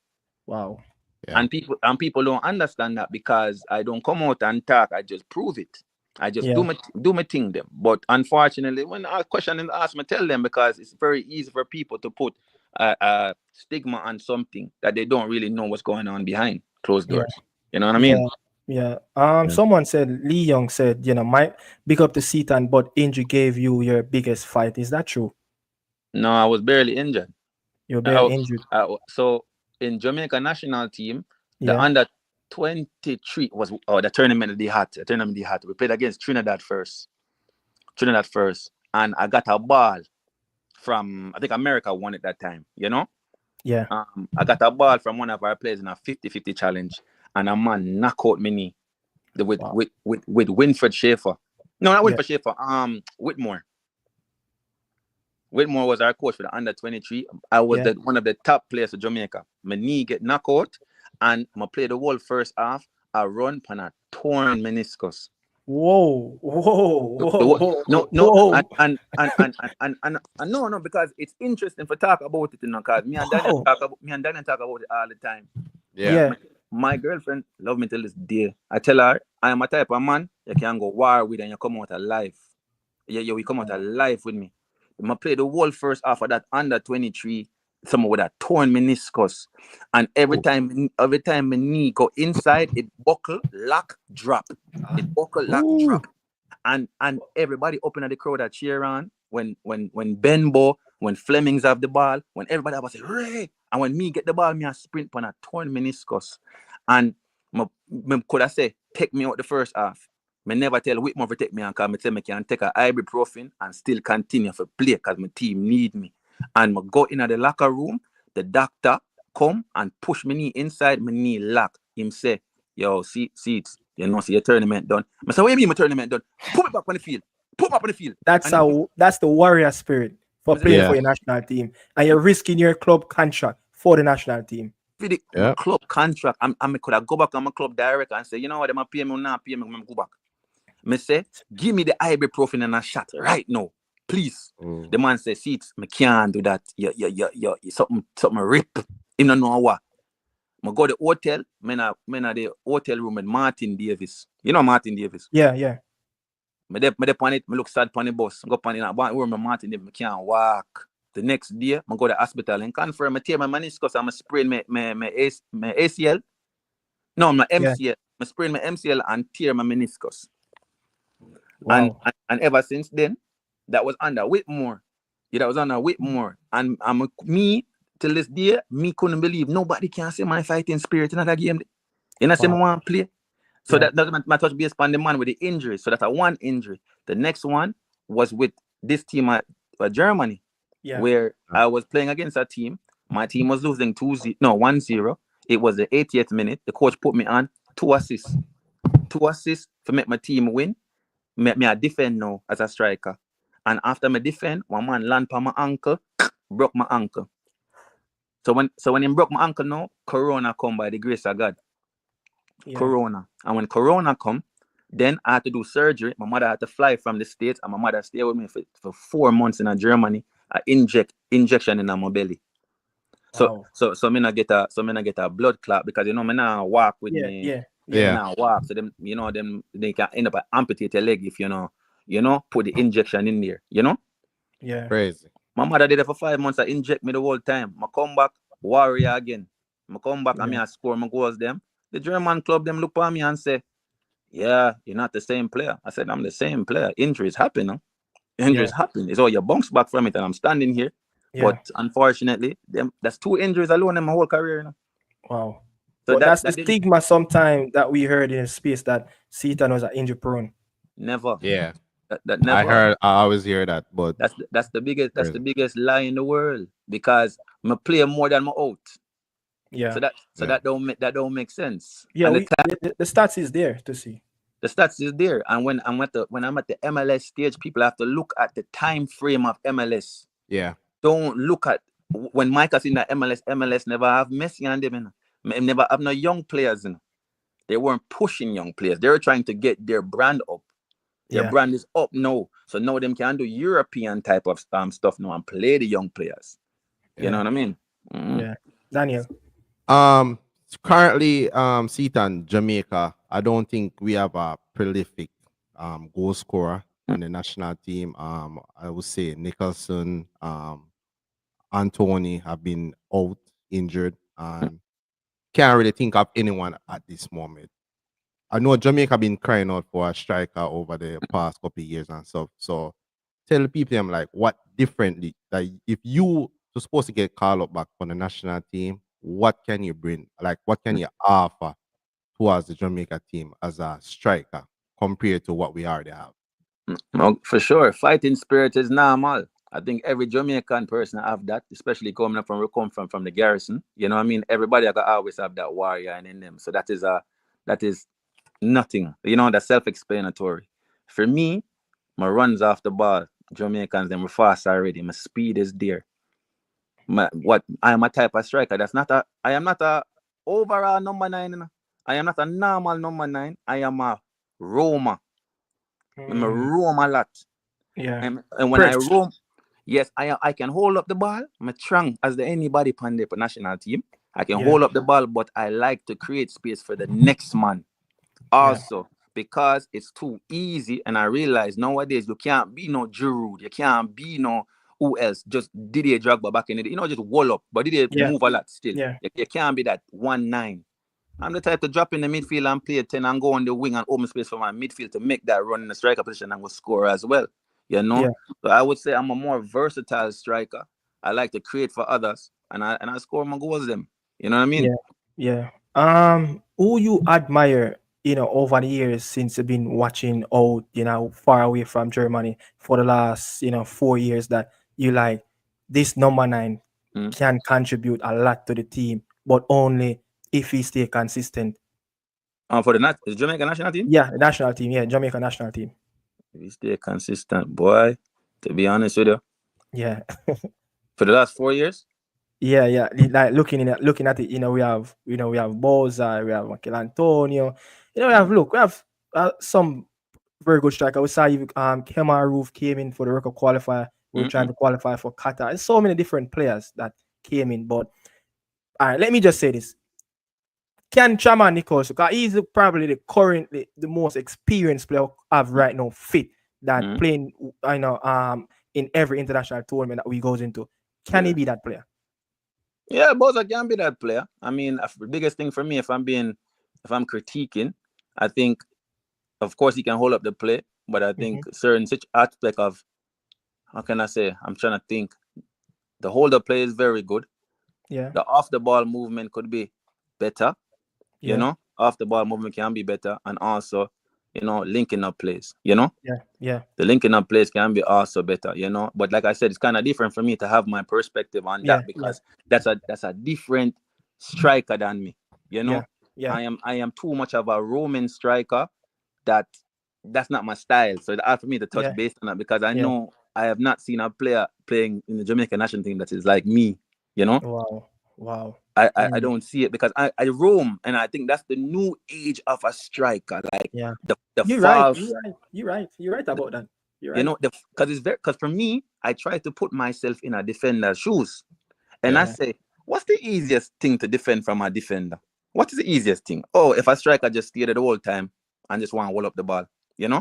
Wow. Yeah. And people don't understand that because I don't come out and talk. I just prove it. I just do my thing them. But unfortunately, when a question is asked, I tell them because it's very easy for people to put a stigma on something that they don't really know what's going on behind closed doors. You know what I mean? Yeah. Someone said, Lee Young said, Mike, big up to Seaton, but injury gave you your biggest fight. Is that true? No, I was barely injured. You're barely injured. So in Jamaica national team, the under 23 was the tournament of the hat. We played against Trinidad first. And I got a ball from, I think America won it that time, Yeah. I got a ball from one of our players in a 50-50 challenge. And a man knock out me knee with Winfred Schaefer. No, not Winfred Schaefer. Whitmore. Whitmore was our coach for the under 23. I was one of the top players of Jamaica. My knee get knocked out, and I played the whole first half. I run on a torn meniscus. Whoa. No, and no, because it's interesting for talk about it, because me and Daniel talk about it all the time. Yeah. My girlfriend love me till this day. I tell her I am a type of man you can go war with and you come out alive. Yeah, we come out alive with me. I play the whole first half of that under 23, someone with a torn meniscus, and every time my knee go inside, it buckle, lock, drop. It buckle, lock, drop. And everybody up in the crowd that cheer on when Benbo, when Flemings have the ball, when everybody was say Ray, and when me get the ball, me a sprint on a torn meniscus, and me could I say take me out the first half. Me never tell Whitmore to take me on, because me tell me can take a ibuprofen and still continue for play because my team need me. And me go in the locker room, the doctor come and push me knee inside, my knee lock. Him say, yo, see it. You know, see your tournament done. I say, what do you mean my tournament done? Put me back on the field. Put me up on the field. That's the warrior spirit for playing Yeah. for your national team. And you're risking your club contract for the national team. For the club contract, I could have go back on my club direct and say, you know what, they pay me or not pay me, I'm go back. Me say, give me the ibuprofen and a shot right now, please. The man says, see it, me can't do that. You something rip. You don't know what. I go to the hotel, me na the hotel room with Martin Davis. You know Martin Davis? Yeah. Me dey on it, me look sad on the bus. I go on in that room with Martin Davis, I can't walk. The next day, I go to the hospital and confirm I tear my meniscus and I sprain my ACL. No, my MCL. Yeah. I sprain my MCL and tear my meniscus. Wow. And ever since then, that was under Whitmore. Yeah, that was under Whitmore. And me, till this day, me couldn't believe nobody can say my fighting spirit in that game. You know, say I want to play. So Yeah. that's my touch base on the man with the injury. So that's a one injury. The next one was with this team at Germany, where I was playing against a team. My team was losing 1-0. It was the 80th minute. The coach put me on 2 assists. 2 assists to make my team win. Me I defend now as a striker. And after me defend, one man land on my ankle, broke my ankle. So when he broke my ankle now, Corona come by the grace of God. Yeah. Corona. And when Corona come, then I had to do surgery. My mother had to fly from the States, and my mother stayed with me for 4 months in Germany. I injection in my belly. Wow. So me not get a blood clot because you know me now walk with me. Yeah. Me now walk. So them they can end up amputate your leg if you know put the injection in there. You know. Yeah. Crazy. My mother did it for 5 months. I inject me the whole time. I come back warrior again. I come back and I score my goals them. The German club them look at me and say, yeah, you're not the same player. I said, I'm the same player. Injuries happen. Huh? Injuries happen. It's all you bounce back from it and I'm standing here. Yeah. But unfortunately, that's 2 injuries alone in my whole career. You know? Wow. So but that's the stigma sometimes that we heard in space that Seaton was injury prone. Never. Yeah. That never. I always hear that, but that's the biggest lie in the world because I play more than my out. Yeah. So that don't make sense. Yeah, the stats is there to see. The stats is there, and when I'm at the MLS stage, people have to look at the time frame of MLS. Yeah. Don't look at when Michael's in the MLS. MLS never have Messi and them. Never have no young players. They weren't pushing young players. They were trying to get their brand up. Their brand is up now, so now them can do European type of stuff now and play the young players. You know what I mean? Mm-hmm. Yeah, Daniel. Currently, Seaton, Jamaica. I don't think we have a prolific goal scorer in the national team. I would say Nicholson, Anthony have been out injured, and can't really think of anyone at this moment. I know Jamaica been crying out for a striker over the past couple of years and stuff. So tell people them like what differently that if you are supposed to get called up back for the national team, what can you bring? Like what can you offer towards the Jamaica team as a striker compared to what we already have? No, for sure, fighting spirit is normal. I think every Jamaican person have that, especially coming from the garrison. You know what I mean? Everybody always have that warrior in them. So that is nothing. You know, that's self-explanatory. For me, my runs off the ball, Jamaicans, them were fast already. My speed is there. I am a type of striker. I am not a overall number 9. I am not a normal number 9. I am a roamer. I'm a roam a lot. Yeah. And when I roam, yes, I can hold up the ball. I'm strong as anybody on the national team. I can hold up the ball, but I like to create space for the next man. Also, because it's too easy, and I realize nowadays you can't be no Giroud, you can't be no who else, just Didier Drogba back in the day, just wall up, but Didier move a lot still. You can't be that 1-9. I'm the type to drop in the midfield and play 10 and go on the wing and open space for my midfield to make that run in the striker position and go score as well. You know? Yeah. So I would say I'm a more versatile striker. I like to create for others and I score my goals them. You know what I mean? Yeah. Who you admire, over the years since you've been watching out, far away from Germany for the last, 4 years that you like this number 9 can contribute a lot to the team, but only if he stay consistent. For the Jamaica national team? Yeah, the national team. Yeah, Jamaica national team. If he stay consistent, boy, to be honest with you. Yeah. For the last 4 years? Yeah. Like looking at it, we have BOYZ, we have Michael Antonio. We have some very good striker. We saw even Kemar Roof came in for the World Cup qualifier. We were trying to qualify for Qatar. There's so many different players that came in. But all right, let me just say this. Can Chama Nichols, because he's probably currently the most experienced player I have right now, fit that playing in every international tournament that we goes into. Can he be that player? Yeah, BOYZ can be that player. I mean, the biggest thing for me, if I'm critiquing, I think, of course, he can hold up the play, but I think certain such aspect of, how can I say? I'm trying to think. The hold up play is very good. Yeah. The off the ball movement could be better. Yeah. You know, off the ball movement can be better, and also, linking up plays. You know. Yeah. The linking up plays can be also better. You know, but like I said, it's kind of different for me to have my perspective on that because that's a different striker than me. You know. Yeah. I am too much of a Roman striker. That's not my style. So it's hard for me to touch base on that because I know I have not seen a player playing in the Jamaican national team that is like me, you know? Wow. I don't see it because I roam, and I think that's the new age of a striker. Like the You're false. right. You're right about that. You're right. You know, because for me, I try to put myself in a defender's shoes. And I say, what's the easiest thing to defend from a defender? What is the easiest thing? Oh, if a striker just stayed the whole time and just want to hold up the ball, you know?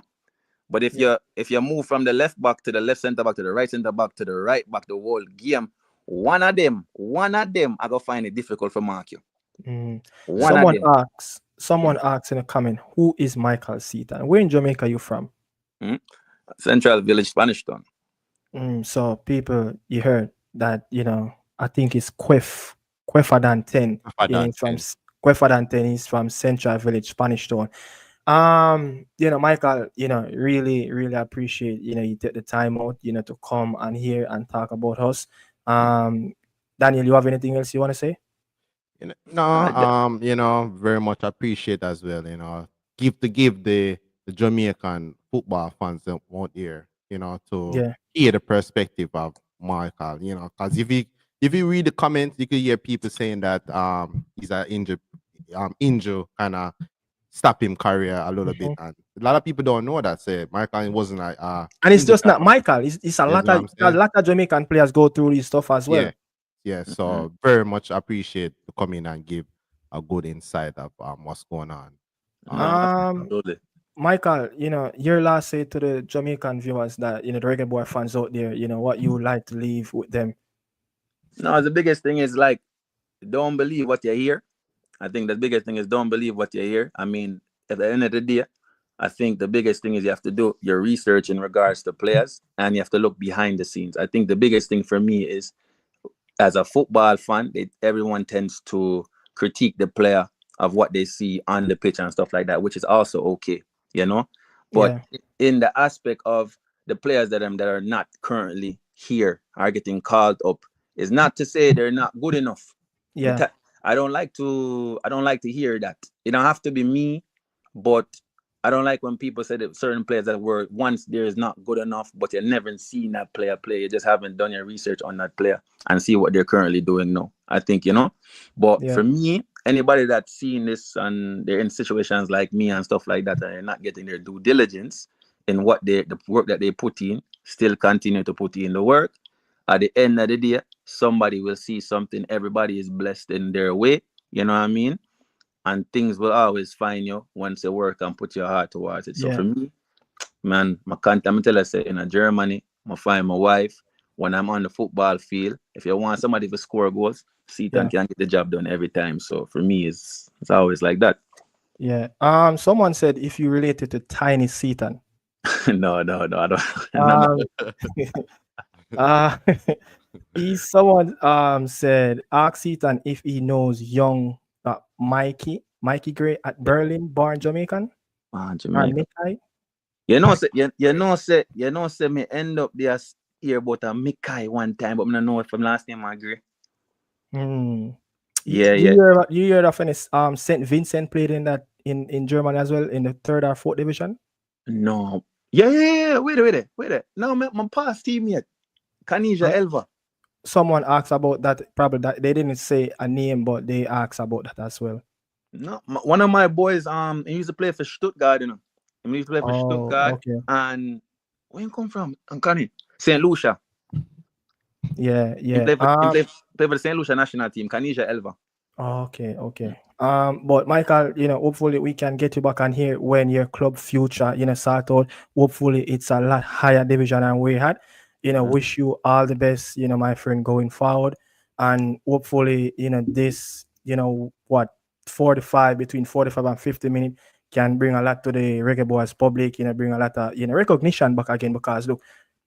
But if you move from the left back to the left center back to the right center back to the right back the whole game, one of them, I go find it difficult for mark you. Someone asks in a comment, who is Michael Seaton? Where in Jamaica are you from? Central Village, Spanish Town. So people, you heard that, I think it's Queffer than 10. Queffer than 10 is from Central Village, Spanish Town. Michael, really, really appreciate, you take the time out, to come and here and talk about us. Daniel, you have anything else you want to say? Very much appreciate as well, give the Jamaican football fans out here, to hear the perspective of Michael, because if you read the comments, you could hear people saying that he's an injury kind of stop him career a little bit, and a lot of people don't know that. Say Michael wasn't like and it's just not Michael. It's a lot of Jamaican players go through this stuff as well. Yeah. So very much appreciate to come in and give a good insight of what's going on. Michael, your last say to the Jamaican viewers that the Reggae Boy fans out there, what you would like to leave with them. No, the biggest thing is like, don't believe what you hear. I think the biggest thing is don't believe what you hear. I mean, at the end of the day, I think the biggest thing is you have to do your research in regards to players, and you have to look behind the scenes. I think the biggest thing for me is, as a football fan, everyone tends to critique the player of what they see on the pitch and stuff like that, which is also okay, But in the aspect of the players that are not currently here are getting called up, is not to say they're not good enough. Yeah. I don't like to hear that. It don't have to be me, but I don't like when people say that certain players that were once there is not good enough, but you've never seen that player play. You just haven't done your research on that player and see what they're currently doing now. I think, But for me, anybody that's seeing this and they're in situations like me and stuff like that, and they're not getting their due diligence in the work that they put in, still continue to put in the work. At the end of the day, somebody will see something. Everybody is blessed in their way. You know what I mean? And things will always find you once you work and put your heart towards it. So for me, man, I'm tell you, say in Germany, I find my wife when I'm on the football field. If you want somebody to score goals, Seaton can get the job done every time. So for me, it's always like that. Yeah. Someone said if you related to Tiny Seaton. No, I don't. Um, uh, someone said ask Seaton if he knows young Mikey Gray at Berlin, born Jamaican. Jamaica. You know, say me end up there hear about a Mikai one time, but I don't know if from last name I agree. You heard of any St. Vincent played in that in Germany as well in the 3rd or 4th division? No. Yeah. Wait it. No, my past teammate, Kanija Elva. Someone asked about that. Probably that they didn't say a name, but they asked about that as well. No, one of my boys, he used to play for Stuttgart, you know. He used to play for Stuttgart. Okay. And where you come from? Uncanny. St. Lucia. Yeah. He played for the St. Lucia national team, Kanija Elva. Okay. But Michael, hopefully we can get you back on here when your club future, start out. Hopefully it's a lot higher division than we had. Wish you all the best, my friend, going forward. And hopefully, this, between 45 and 50 minutes can bring a lot to the Reggae Boys public, bring a lot of, recognition back again, because look,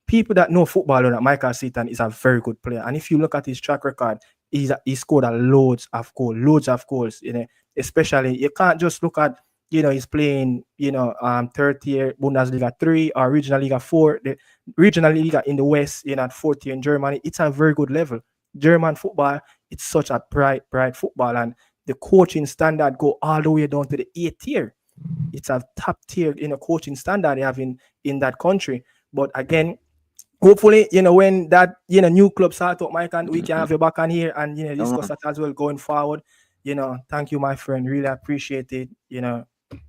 people that know football know that Michael Seaton is a very good player. And if you look at his track record, he scored loads of goals, especially you can't just look at, he's playing, third tier Bundesliga 3 or Regional Liga 4, the Regional Liga in the West, at 4th tier in Germany. It's a very good level. German football, it's such a bright football, and the coaching standard go all the way down to the 8th tier. It's a top tier, coaching standard they have in that country. But again, hopefully, when that, new club start up, Mike, and we can have you back on here and, discuss that as well going forward. Thank you, my friend. Really appreciate it.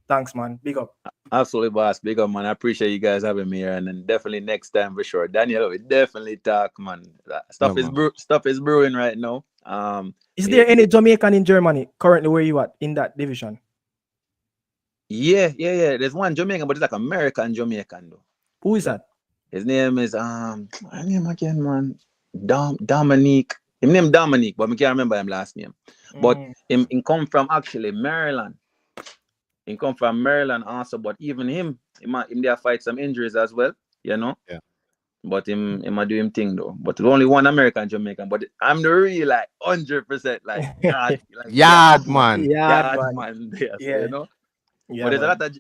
Thanks, man. Big up. Absolutely, boss. Big up, man. I appreciate you guys having me here, and then definitely next time for sure. Daniel, we definitely talk, man. Stuff is brewing right now. Is there any Jamaican in Germany currently where you at in that division? Yeah. There's one Jamaican, but it's like American Jamaican though. Who is that? His name is my name again, man. Dominique. His name Dominique, but I can't remember his last name. But him come from actually Maryland. He come from Maryland also, but even him there fight some injuries as well, Yeah. But him do him thing though. But there's only one American Jamaican. But I'm the real 100% Yard man. Yes, Yeah. But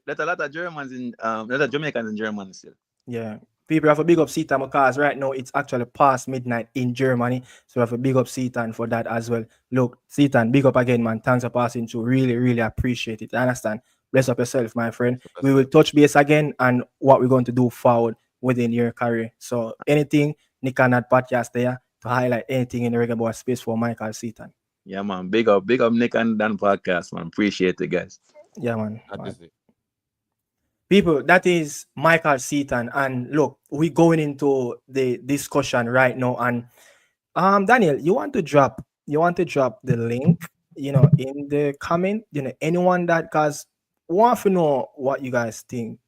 there's a lot of Germans in there's a Jamaicans in Germany still. Yeah. People have a big up Seaton because right now it's actually past midnight in Germany. So we have a big up Seaton for that as well. Look, Seaton, big up again, man. Thanks for passing through. Really, really appreciate it. I understand. Bless up yourself, my friend. We will touch base again and what we're going to do forward within your career. So anything, Nick and that podcast there to highlight anything in the Reggae Boy space for Michael Seaton. Yeah, man. Big up Nick and Dan podcast, man. Appreciate it, guys. Yeah, man. That is it. People, that is Michael Seaton. And look, we're going into the discussion right now. And Daniel, you want to drop the link, in the comment, anyone that guys want to know what you guys think.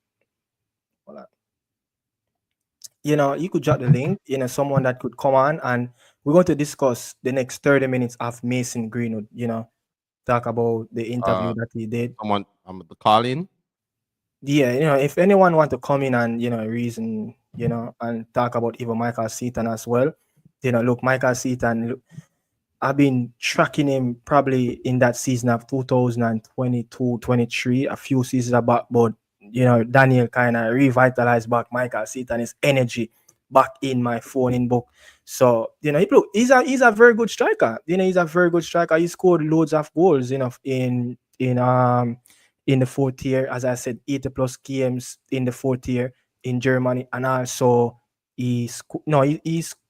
You could drop the link, someone that could come on, and we're going to discuss the next 30 minutes of Mason Greenwood, talk about the interview that he did. Someone calling. Yeah, if anyone want to come in and reason, and talk about even Michael Seaton as well, look, Michael Seaton, I've been tracking him probably in that season of 2022-23, a few seasons back, but Daniel kind of revitalized back Michael Seaton, his energy back in my phone in book. So look, he's a very good striker. He's a very good striker. He scored loads of goals, in the 4th tier, as I said, 80 plus games in the 4th tier in Germany, and also he's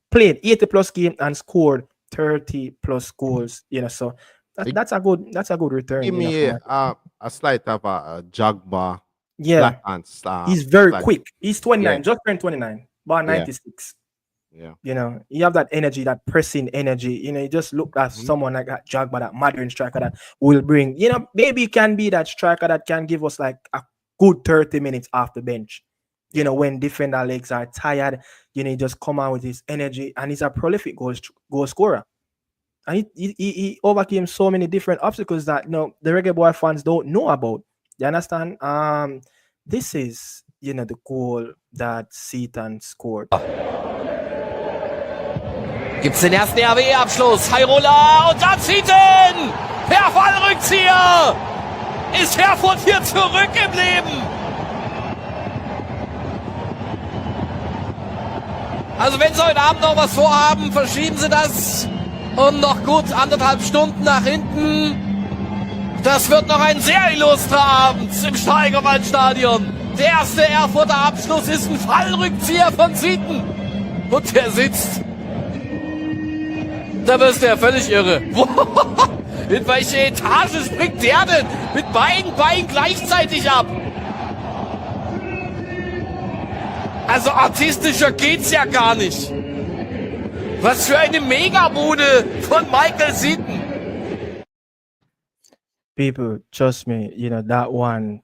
played 80 plus games and scored 30 plus goals. So that's a good return. Give me a slight of a Jagba. Yeah, he's very quick. He's 29, just turned 29, about 96. Yeah. You have that energy, that pressing energy. You just look at someone like that Jagba, that modern striker that will bring, maybe can be that striker that can give us like a good 30 minutes off the bench. When defender legs are tired, he just come out with his energy, and he's a prolific goal scorer. And he overcame so many different obstacles that the Reggae Boy fans don't know about. You understand? This is the goal that Seaton scored. Gibt's den ersten RWE-Abschluss. Hairola und dann Seaton. Per Fallrückzieher ist Herford hier zurück im Leben. Also wenn Sie heute Abend noch was vorhaben, verschieben Sie das um noch gut 1,5 Stunden nach hinten. Das wird noch ein sehr illustrer Abend im Steigerwaldstadion. Der erste Erfurter Abschluss ist ein Fallrückzieher von Seaton. Und der sitzt. Da wirst du ja völlig irre. In welche Etage springt der denn? Mit beiden Beinen gleichzeitig ab. Also artistischer geht's ja gar nicht. Was für eine Megabude von Michael Seaton. People, trust me, that one,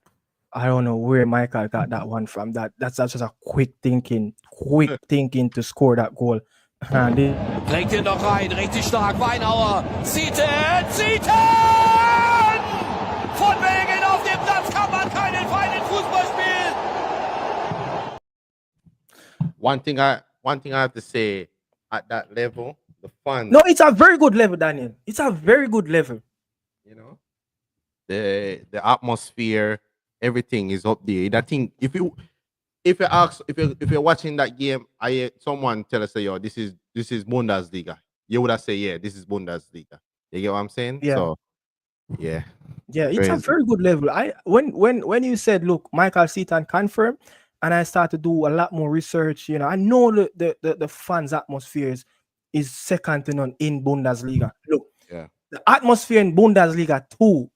I don't know where Michael got that one from. That's just a quick thinking to score that goal. Bringt ihn noch rein, richtig stark, Weinauer. Seaton! Von wegen auf dem Platz kann man keinen feinen Fußball spielen. One thing I have to say, at that level, the fans. No, it's a very good level, Daniel. It's a very good level. The atmosphere, everything is up there. I think if you're watching that game, someone tell us, yo, this is Bundesliga. You would have said, yeah, this is Bundesliga. You get what I'm saying? Yeah. So, yeah. Yeah, it's a very good level. When you said, look, Michael Seaton confirmed, and I started to do a lot more research, I know the fans' atmosphere is second to none in Bundesliga. Look, the atmosphere in Bundesliga too,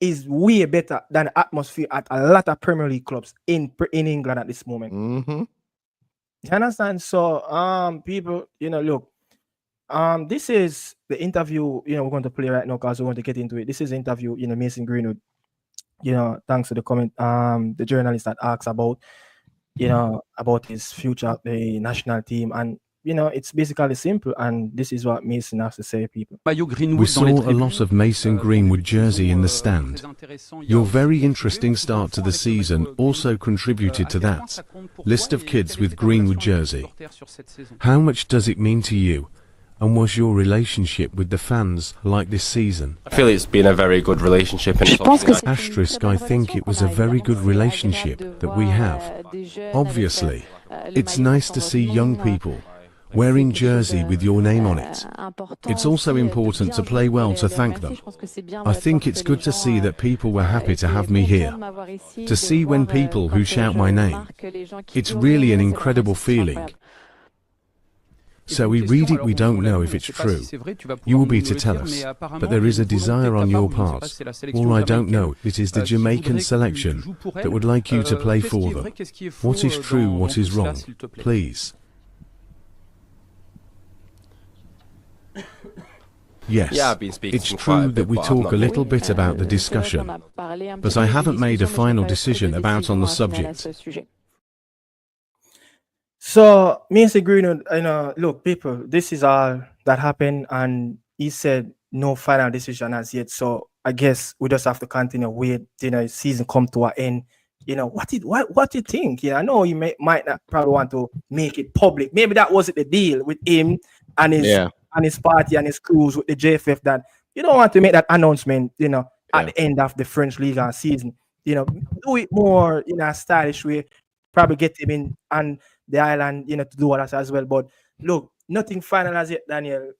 is way better than the atmosphere at a lot of Premier League clubs in England at this moment. Mm-hmm. You understand? So, people, look, this is the interview, we're going to play right now because we want to get into it. This is the interview, Mason Greenwood, thanks to the comment, the journalist that asks about, about his future at the national team. And, it's basically simple. And this is what Mason has to say, people. We saw a lot of Mason Greenwood jersey in the stand. Your very interesting start to the season also contributed to that. List of kids with Greenwood jersey. How much does it mean to you? And was your relationship with the fans like this season? I feel it's been a very good relationship. And Asterisk, I think it was a very good relationship that we have. Obviously, it's nice to see young people wearing jersey with your name on it. It's also important to play well to thank them. I think it's good to see that people were happy to have me here. To see when people who shout my name. It's really an incredible feeling. So we read it, we don't know if it's true. You will be to tell us, but there is a desire on your part. All I don't know, it is the Jamaican selection that would like you to play for them. What is true, what is wrong? Please. Yes, it's true that we talk a little bit about the discussion, but I haven't made a final decision about on the subject. So, Mr. Greenwood, look, people, this is all that happened, and he said no final decision as yet. So, I guess we just have to continue wait. Season come to an end. What do you think? I know you might not probably want to make it public. Maybe that wasn't the deal with him and his party and his crews with the JFF, that you don't want to make that announcement, at the end of the French League season. Do it more in a stylish way. Probably get him in and the island, to do all that as well. But look, nothing final as yet, Daniel.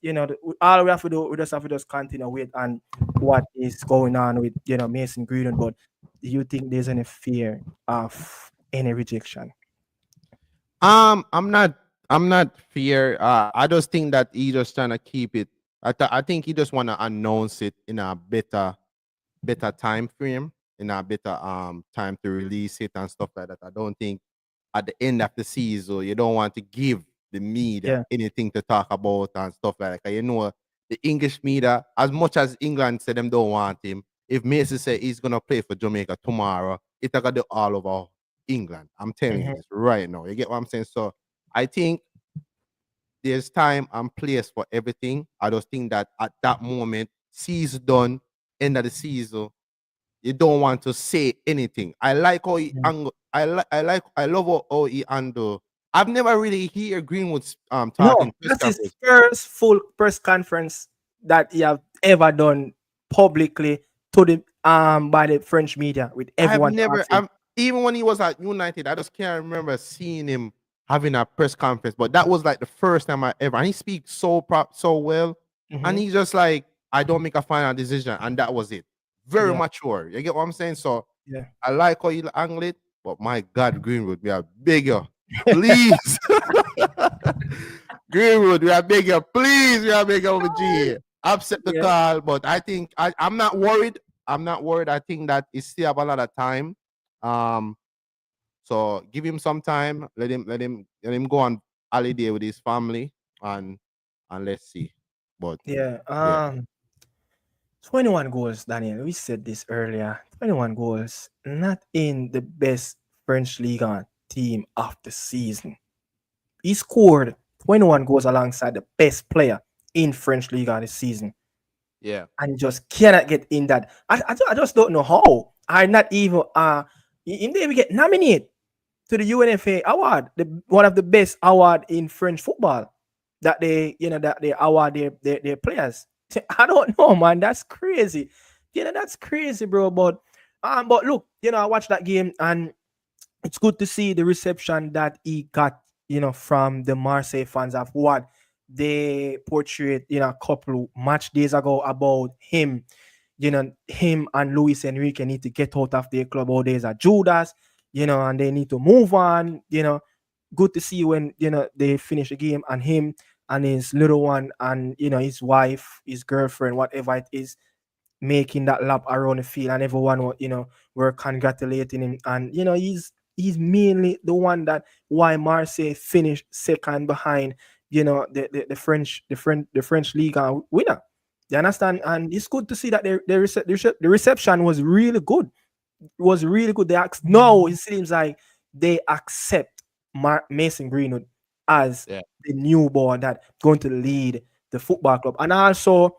All we have to do, we just have to continue wait on what is going on with, Mason Greenwood. But do you think there's any fear of any rejection? I'm not fear. I just think that he just trying to keep it. I think he just want to announce it in a better time frame, in a better time to release it and stuff like that. I don't think at the end of the season you don't want to give the media anything to talk about and stuff like that. The English media, as much as England said them don't want him, if Mason said he's gonna play for Jamaica tomorrow, it's gonna do all over England. I'm telling you this right now. You get what I'm saying? So I think there's time and place for everything. I just think that at that moment, season done, end of the season, you don't want to say anything. I like how he I love how he handle. I've never really hear Greenwood talking No, press that's his conference. first full press conference that he have ever done publicly to the by the French media with I've everyone never asking. even when he was at United, I just can't remember seeing him having a press conference. But that was like the first time I ever. And he speaks so well, and Mhm. he's just like, I don't make a final decision, and that was it. Very Yeah, mature. You get what I'm saying? So yeah. I like how he angle it, but my God, Greenwood, we are bigger. Please. Greenwood, we are bigger. Please, we are bigger over G. Upset the Yeah. call, but I think I'm not worried. I'm not worried. I think that he still have a lot of time. Um, so give him some time. Let him go on holiday with his family and let's see. But Yeah. yeah, 21 goals, Daniel. We said this earlier. 21 goals, not in the best French Liga team of the season. He scored 21 goals alongside the best player in French Liga this season, yeah, and just cannot get in that. I just don't know how. I not even in there we get nominated to the UNFA award, one of the best award in French football that they award their players. I don't know, man. That's crazy. That's crazy, bro. But look, I watched that game and it's good to see the reception that he got, from the Marseille fans of what they portrayed, a couple match days ago about him. Him and Luis Enrique need to get out of their club. All days are Judas, and they need to move on. Good to see when they finish the game and him and his little one and his wife, his girlfriend, whatever it is, making that lap around the field, and everyone were congratulating him. And he's mainly the one that why Marseille finished second behind the French league winner. You understand? And it's good to see that the reception was really good. It was really good. Now it seems like they accept Mason Greenwood as yeah, the newborn that going to lead the football club. And also,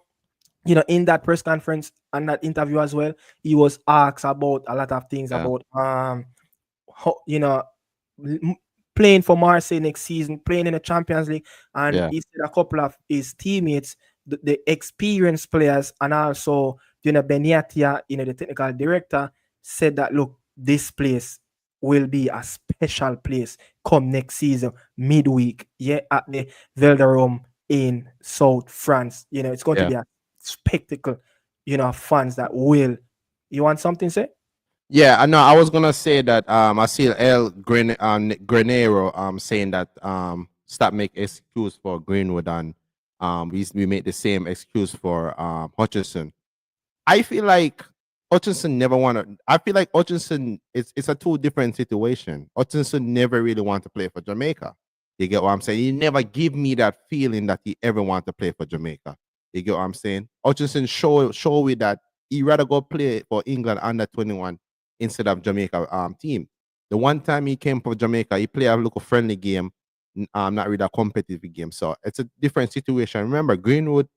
in that press conference and that interview as well, he was asked about a lot of things yeah, about playing for Marseille next season, playing in the Champions League, and yeah, he said a couple of his teammates, the experienced players, and also Beniatia, the technical director, said that look, this place will be a special place come next season, midweek, at the Velodrome in South France. It's going to yeah. be a spectacle, fans that will. You want something, say? Yeah, I know. I was gonna say that I see Granero saying that stop make excuse for Greenwood and we make the same excuse for Hutchinson. I feel like Hutchinson never wanted. I feel like Hutchinson it's a two different situation. Hutchinson never really want to play for Jamaica. You get what I'm saying? He never give me that feeling that he ever want to play for Jamaica. You get what I'm saying? Hutchinson show me that he rather go play for England under 21 instead of Jamaica team. The one time he came for Jamaica, he played a local friendly game, not really a competitive game. So it's a different situation. Remember, Greenwood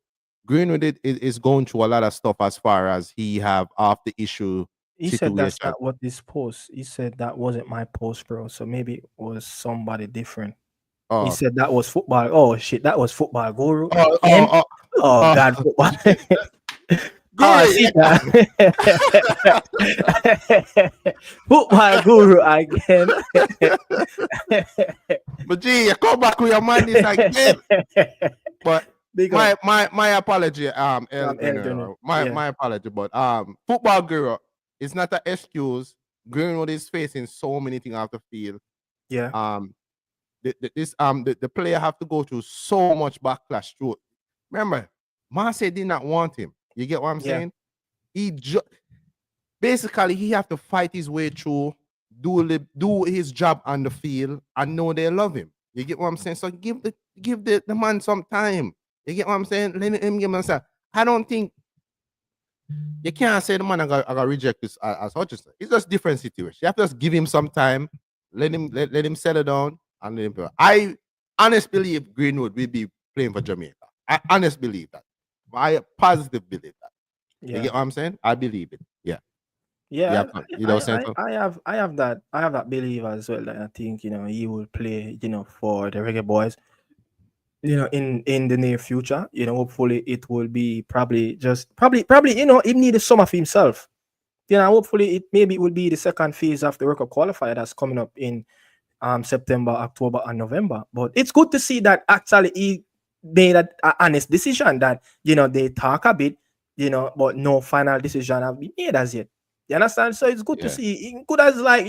is going through a lot of stuff as far as he have off the issue He said that's situation. not what this post. He said that wasn't my post, bro. So maybe it was somebody different. He Oh, said that was football. Oh shit, that was football guru oh, again. oh, Oh oh, God, football. Oh, I Guru, see yeah. that. Football guru again. But gee, you come back with your money again. But Big up. my apology, El El Granero. Granero. My Yeah. my apology, but football guru is not an excuse. Greenwood is facing so many things off the field. Yeah. The player have to go through so much backlash through it. Remember, Marseille did not want him. You get what I'm Yeah. saying? Basically he have to fight his way through, do his job on the field, and know they love him. You get what I'm saying? So give the man some time. You get what I'm saying? Let him give him some. I don't think you can't say the man I got reject this as Hutchinson. It's just different situation. You have to just give him some time, let him settle down, and let him play. honest believe Greenwood will be playing for Jamaica. I honest believe that. I positive believe that. You Yeah. get what I'm saying? I believe it. Yeah. Yeah, You know what I'm saying? I have that belief as well that I think he will play for the Reggae Boys in the near future. Hopefully it will be probably he needed some of himself. Hopefully maybe it will be the second phase of the World Cup qualifier that's coming up in September, October, and November. But it's good to see that actually he made an honest decision that they talk a bit, but no final decision have been made as yet. You understand? So it's good to Yeah. see. He could have like,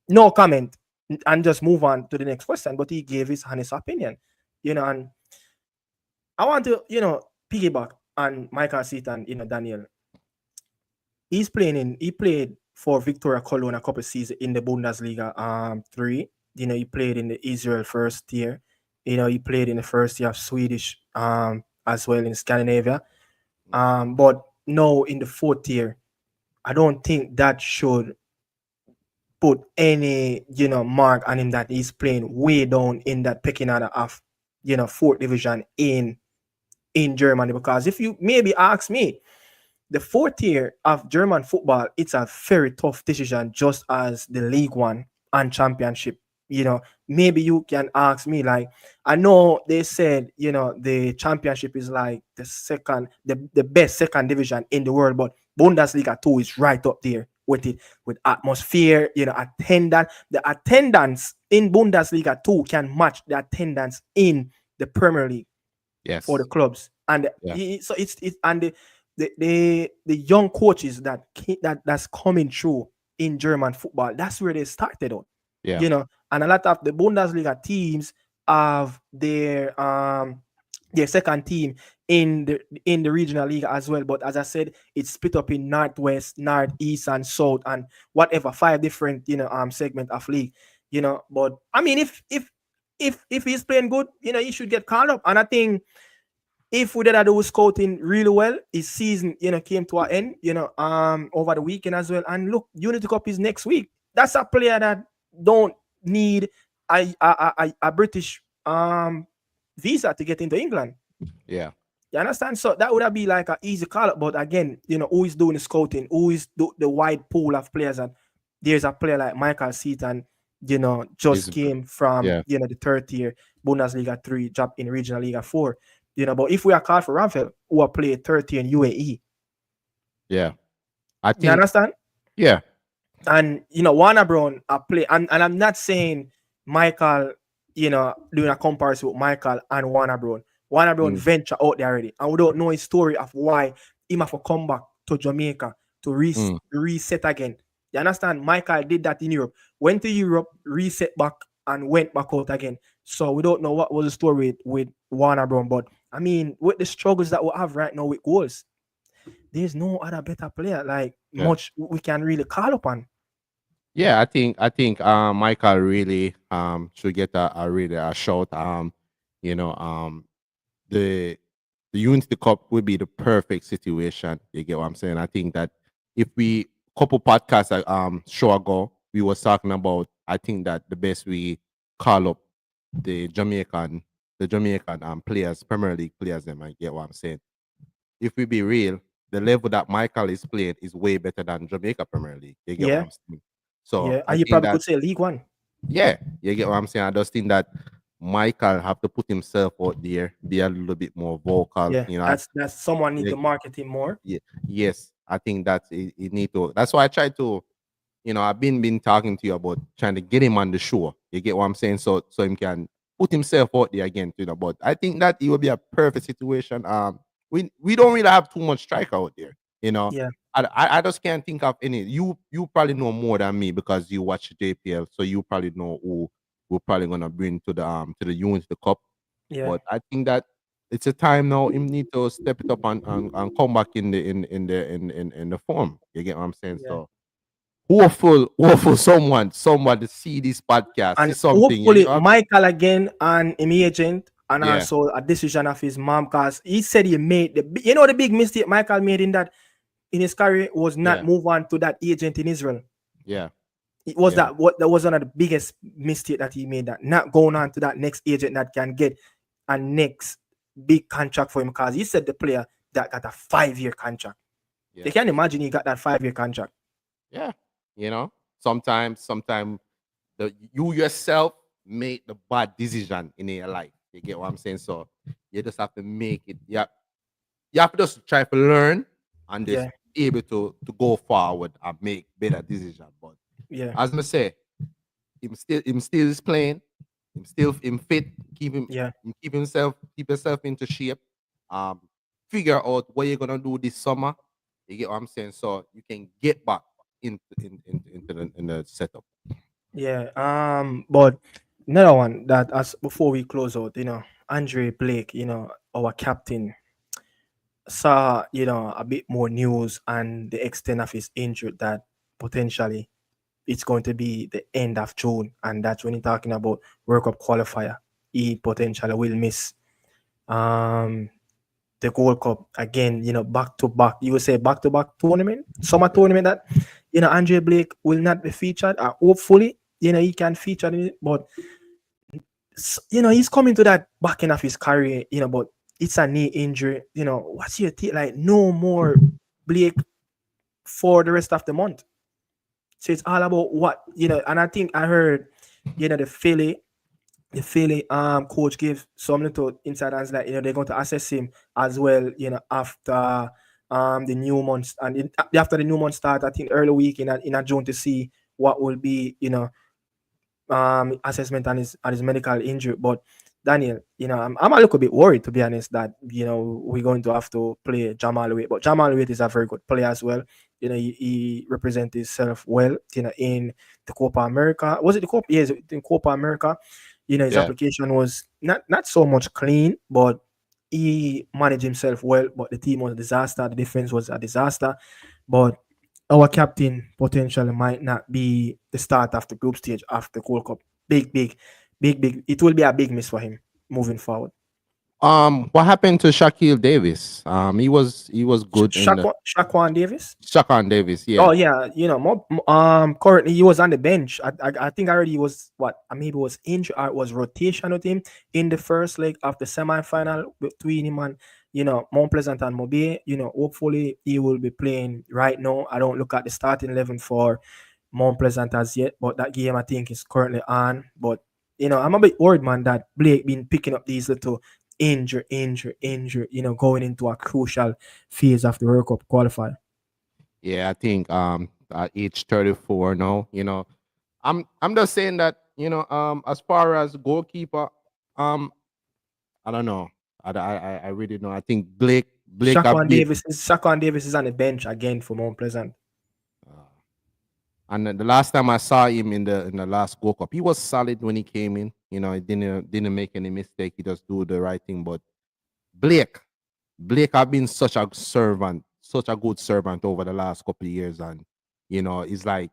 no comment and just move on to the next question. But he gave his honest opinion, and I want to, piggyback on Michael Seaton, Daniel. He played for Victoria Cologne a couple seasons in the Bundesliga 3. He played in the Israel first tier. He played in the first year of Swedish as well in Scandinavia. But no, in the fourth tier, I don't think that should put any mark on him that he's playing way down in that pecking order of fourth division in Germany. Because if you maybe ask me, the fourth tier of German football, it's a very tough decision, just as the League One and Championship. Maybe you can ask me, like, I know they said, the Championship is like the best second division in the world, but Bundesliga 2 is right up there with it, with atmosphere, attendance. The attendance in Bundesliga 2 can match the attendance in the Premier League. Yes. For the clubs. And so it's and the young coaches that's coming through in German football, that's where they started on. Yeah. And a lot of the Bundesliga teams have their second team in the regional league as well. But as I said, it's split up in northwest, northeast, and south, and whatever 5 different segment of league. But I mean, if he's playing good, he should get called up. And I think if we did do scouting really well, his season, came to an end, over the weekend as well. And look, Unity Cup is next week. That's a player that don't need a British visa to get into England. Yeah. You understand? So that would have been like an easy call up. But again, who is doing the scouting? Who is the wide pool of players? And there's a player like Michael Seaton, just came from the third tier Bundesliga 3, job in Regional Liga 4. But if we are called for Ramphel, who are playing third tier in UAE. Yeah. I think, you understand? Yeah. And Warner Brown are play, and I'm not saying Michael, doing a comparison with Michael and Warner Brown. Warner Brown venture out there already, and we don't know his story of why he have to come back to Jamaica to reset again. You understand? Michael did that in Europe, went to Europe, reset back, and went back out again. So we don't know what was the story with Warner Brown. But I mean, with the struggles that we have right now with goals, there's no other better player much we can really call upon. Yeah, I think Michael really should get a shot. The Unity Cup would be the perfect situation. You get what I'm saying? I think that if we couple podcasts show ago, we was talking about, I think that the best we call up the Jamaican players, Premier League players, them. I get what I'm saying. If we be real, the level that Michael is playing is way better than Jamaica Premier League. You get what I'm saying? So and you probably could say League One. Yeah, you get what I'm saying. I just think that Michael have to put himself out there, be a little bit more vocal. Yeah, that's someone need to market him more. Yeah, yes, I think that it need to. That's why I try to, I've been talking to you about trying to get him on the show. You get what I'm saying? So he can put himself out there again, But I think that it will be a perfect situation. We don't really have too much striker out there, Yeah. I just can't think of any. You probably know more than me because you watch JPL, so you probably know who we're probably gonna bring to the Unity Cup. Yeah. But I think that it's a time now. Him need to step it up and come back in the form. You get what I'm saying? Yeah. So hopeful someone to see this podcast, and see something. hopefully Michael again and him agent, and also a decision of his mom, because he said he made the big mistake Michael made in his career was not move on to that agent in Israel. Yeah. It was Yeah. that was one of the biggest mistake that he made, that not going on to that next agent that can get a next big contract for him, because he said the player that got a 5-year contract. Yeah. You can imagine he got that 5-year contract. Yeah. Sometimes you yourself make the bad decision in your life. You get what I'm saying? So you just have to make it. You have to just try to learn and just Yeah. able to go forward and make better decisions. But Yeah. as I say, him still is playing. Him fit. Keep yourself into shape. Figure out what you're gonna do this summer. You get what I'm saying? So you can get back into the setup. Yeah. But another one that, as before we close out, Andre Blake, our captain, saw, a bit more news and the extent of his injury, that potentially it's going to be the end of June, and that's when he's talking about World Cup qualifier. He potentially will miss the Gold Cup again, back to back. You would say back to back tournament, summer tournament, that Andre Blake will not be featured. Hopefully, he can feature in it, but he's coming to that back end of his career, but it's a knee injury. What's your take? Like, no more Blake for the rest of the month. So it's all about what, and I think I heard, the Philly coach gave some little insiders, like, they're going to assess him as well, after the new months, and after the new month start, I think early week in a June, to see what will be, assessment on his medical injury. But Daniel, I'm a little bit worried, to be honest, that we're going to have to play Jamal Wade. But Jamal Wade is a very good player as well. He represents himself well, in the Copa America. Was it the Copa? Yes, in Copa America. His Yeah. application was not so much clean, but he managed himself well. But the team was a disaster. The defense was a disaster. But our captain potentially might not be the start of the group stage of the Gold Cup. Big. It will be a big miss for him moving forward. What happened to Shaquille Davis? He was good in the Shaquan Davis. Shaquan Davis. Yeah. Oh yeah, currently he was on the bench. I think already he was maybe was injured, or it was rotation with him in the first leg of the semi-final between him and Mount Pleasant and Mobile. Hopefully he will be playing right now. I don't look at the starting 11 for Mount Pleasant as yet, but that game I think is currently on. But I'm a bit worried, man, that Blake been picking up these little injury, going into a crucial phase of the World Cup qualifier. Yeah, I think at age 34 now, I'm just saying that, as far as goalkeeper, I don't know. I really know. I think Blake have Shaquan been, Davis is on the bench again for Mount Pleasant. and the last time I saw him in the last Gold Cup, he was solid when he came in. He didn't make any mistake. He just do the right thing. But Blake have been such a good servant over the last couple of years, and it's like,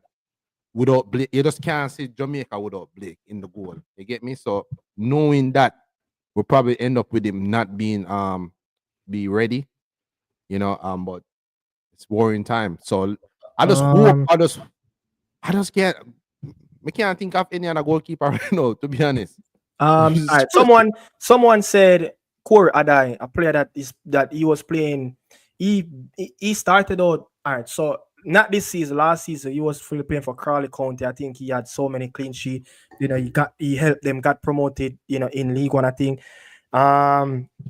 without Blake, you just can't see Jamaica without Blake in the goal. You get me? So knowing that, we'll probably end up with him not being be ready, but it's worrying time. So I just hope, I just can't. We can't think of any other goalkeeper right now, to be honest. All right. Someone said Corey Adai, a player that he was playing. He started out. All right. So not this season, last season he was fully playing for Crawley County. I think he had so many clean sheets. He helped them got promoted. In League One, I think.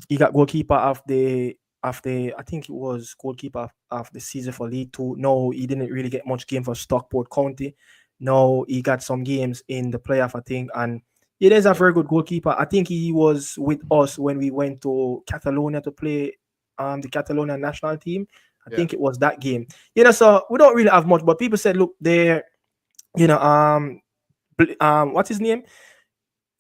He got goalkeeper of the I think it was goalkeeper of the season for League Two. No, he didn't really get much game for Stockport County. No, he got some games in the playoff, I think, and he is a very good goalkeeper. I think he was with us when we went to Catalonia to play the Catalonia national team. I think it was that game. So we don't really have much, but people said, look, there, what's his name?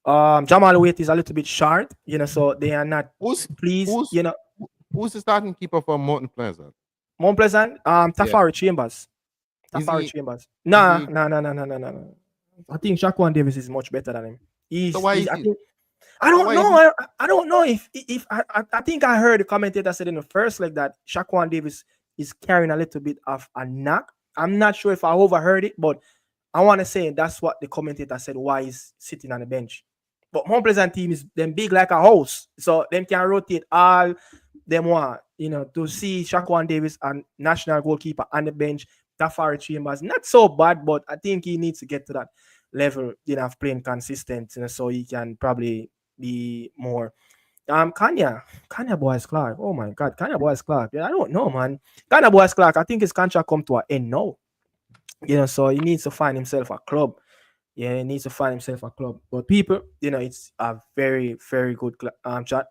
Jamal Wade is a little bit short, so they are not pleased. Who's the starting keeper for Mount Pleasant? Mount Pleasant, Tafari Chambers. Chambers. No. I think Shaquan Davis is much better than him. I don't know. I don't know if I think I heard the commentator said in the first leg that Shaquan Davis is carrying a little bit of a knock. I'm not sure if I overheard it, but I want to say that's what the commentator said. Why he's sitting on the bench? But Mount Pleasant team is them big like a house, so them can rotate all them want. To see Shaquan Davis and national goalkeeper on the bench, Tafari Chambers, not so bad, but I think he needs to get to that level, of playing consistent, so he can probably be more. Kanye Boys Clark. Oh my God, Kanye Boys Clark. Yeah, I don't know, man. Kanye Boys Clark. I think his contract come to an end now. So he needs to find himself a club. Yeah, he needs to find himself a club. But people, it's a very, very good chat.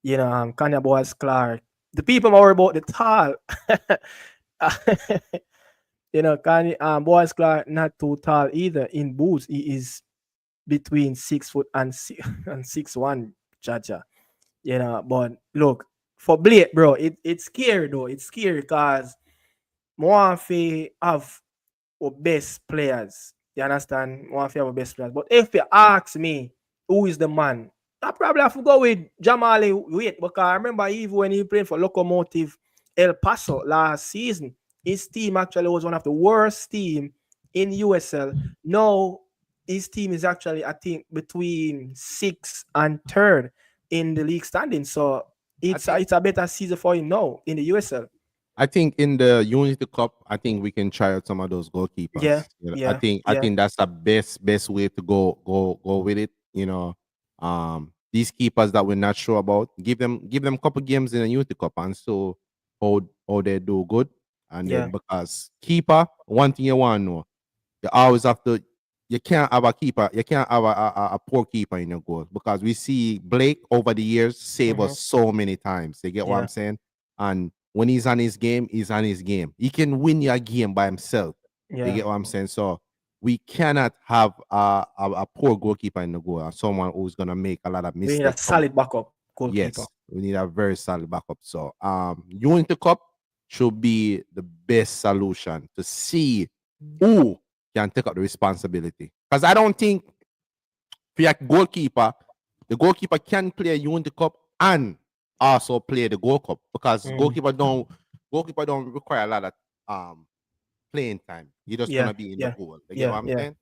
Kanye Boys Clark. The people worry about the tall. Kanye Boys Clark not too tall either. In boots, he is between 6 foot and 6'1", Chacha. But look, for Blake, bro, it's scary though. It's scary because more have our best players. You understand? More have our best players. But if you ask me who is the man, I probably have to go with Jamali Wait, because I remember even when he played for Locomotive El Paso last season, his team actually was one of the worst team in USL. Now his team is actually, I think, between 6th and 3rd in the league standing. So it's a better season for him now in the USL. I think in the Unity Cup, I think we can try out some of those goalkeepers. Yeah, I think that's the best way to go with it. These keepers that we're not sure about, give them a couple games in the Unity Cup and so how they do good. And then because keeper, one thing you want to know, you always have to. You can't have a keeper. You can't have a poor keeper in your goal, because we see Blake over the years save us so many times. You get what I'm saying? And when he's on his game, he's on his game. He can win your game by himself. You get what I'm saying? So we cannot have a poor goalkeeper in the goal, or someone who's gonna make a lot of mistakes. We need a solid backup goalkeeper. Yes, we need a very solid backup. So Unity Cup should be the best solution to see who can take up the responsibility. Because I don't think for your goalkeeper, the goalkeeper can play a Unity Cup and also play the Gold Cup, because goalkeeper don't require a lot of playing time. You're just gonna be in the goal. You get what I'm saying?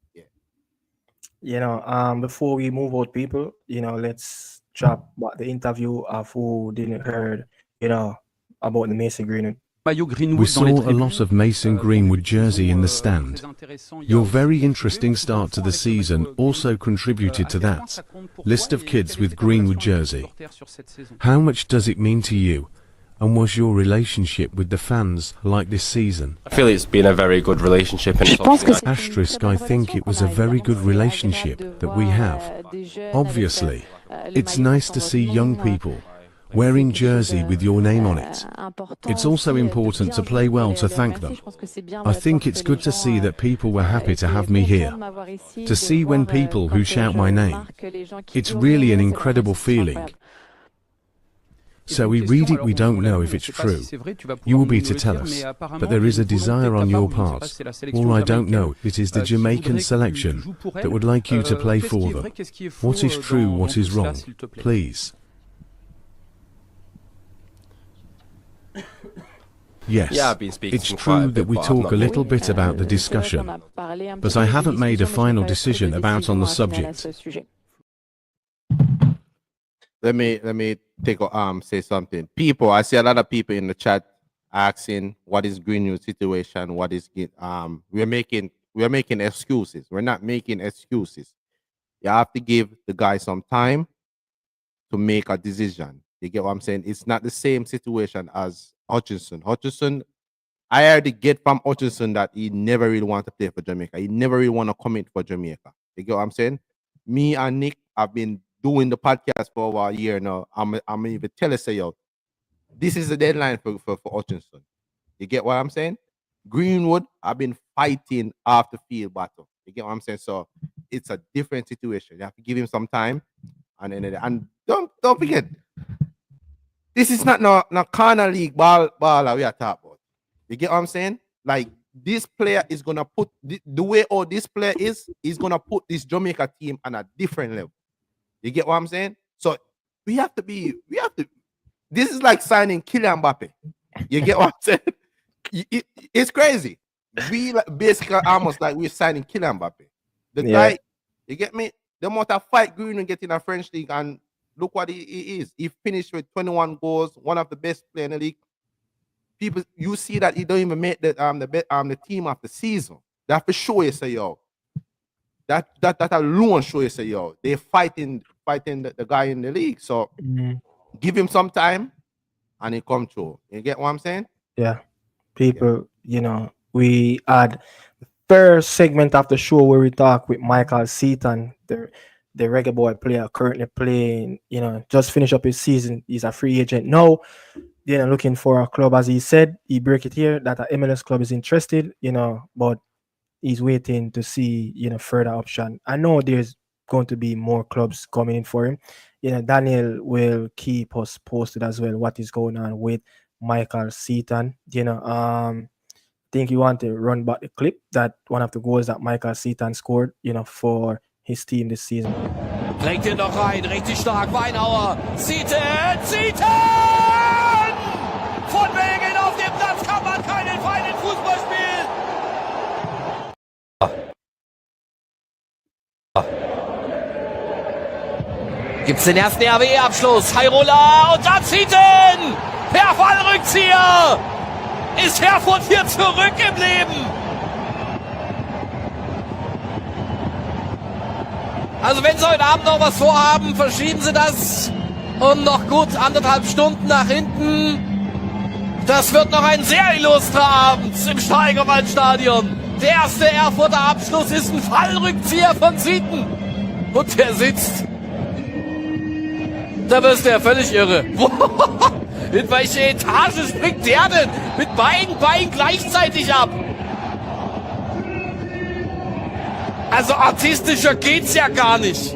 Yeah. Before we move out, people, let's drop the interview of who didn't heard, about the Mason Greenwood. We saw a lot of Mason Greenwood jersey in the stand. Your very interesting start to the season also contributed to that list of kids with Greenwood jersey. How much does it mean to you? And was your relationship with the fans like this season? I feel it's been a very good relationship. And Asterisk, I think it was a very good relationship that we have. Obviously, it's nice to see young people wearing jersey with your name on it. It's also important to play well to thank them. I think it's good to see that people were happy to have me here. To see when people who shout my name, it's really an incredible feeling. So we read it, we don't know if it's true. You will be to tell us, but there is a desire on your part, or I don't know, it is the Jamaican selection that would like you to play for them. What is true, what is wrong? Please. Yes, it's true that we talk a little bit about the discussion, but I haven't made a final decision about on the subject. Let me say something. People, I see a lot of people in the chat asking what is Greenwood situation, what is we're making excuses. We're not making excuses. You have to give the guy some time to make a decision. You get what I'm saying? It's not the same situation as Hutchinson. I already get from Hutchinson that he never really want to play for Jamaica. He never really want to commit for Jamaica. You get what I'm saying? Me and Nick have been doing the podcast for over a year now. I'm even tell us, yo, this is the deadline for Hutchinson. You get what I'm saying? Greenwood, I've been fighting off the field battle. You get what I'm saying? So it's a different situation. You have to give him some time, and don't forget, this is not no corner league ball we are talking about. You get what I'm saying? Like, this player is gonna put the way all this player is gonna put this Jamaica team on a different level. You get what I'm saying? So we have to. This is like signing Kylian Mbappe. You get what I'm saying? It's crazy. we basically almost like we're signing Kylian Mbappe. The Yeah. guy, you get me? The amount of fight Greenwood get in a French league, and look what he is. He finished with 21 goals, one of the best players in the league. People, you see that he don't even make the team of the season. That for sure you say, yo. That alone show you say, yo, they're fighting the guy in the league. So give him some time and he come through. You get what I'm saying? Yeah. People, you know, we had the first segment of the show where we talk with Michael Seaton, the Reggae Boy player currently playing, you know, just finish up his season. He's a free agent now, you know, looking for a club. As he said, he break it here that a MLS club is interested, you know, but he's waiting to see, you know, further option. I know there's going to be more clubs coming in for him. You know, Daniel will keep us posted as well what is going on with Michael Seaton. You know, think you want to run back the clip that one of the goals that Michael Seaton scored, you know, for his team this season. Bringt ihn noch rein, richtig stark, Weinauer. Seaton! Von wegen auf dem Platz kann man keinen feinen Fußball spielen! Gibt's den ersten RWE-Abschluss. Hairola und dann Seaton! Per Fallrückzieher! Ist Herford hier zurück im Leben? Also wenn Sie heute Abend noch was vorhaben, verschieben Sie das. Und noch gut 1,5 Stunden nach hinten. Das wird noch ein sehr illustrer Abend im Steigerwaldstadion. Der erste Erfurter Abschluss ist ein Fallrückzieher von Seaton. Und der sitzt. Da wirst du ja völlig irre. In welche Etage springt der denn? Mit beiden Beinen gleichzeitig ab. Also artistischer geht's ja gar nicht.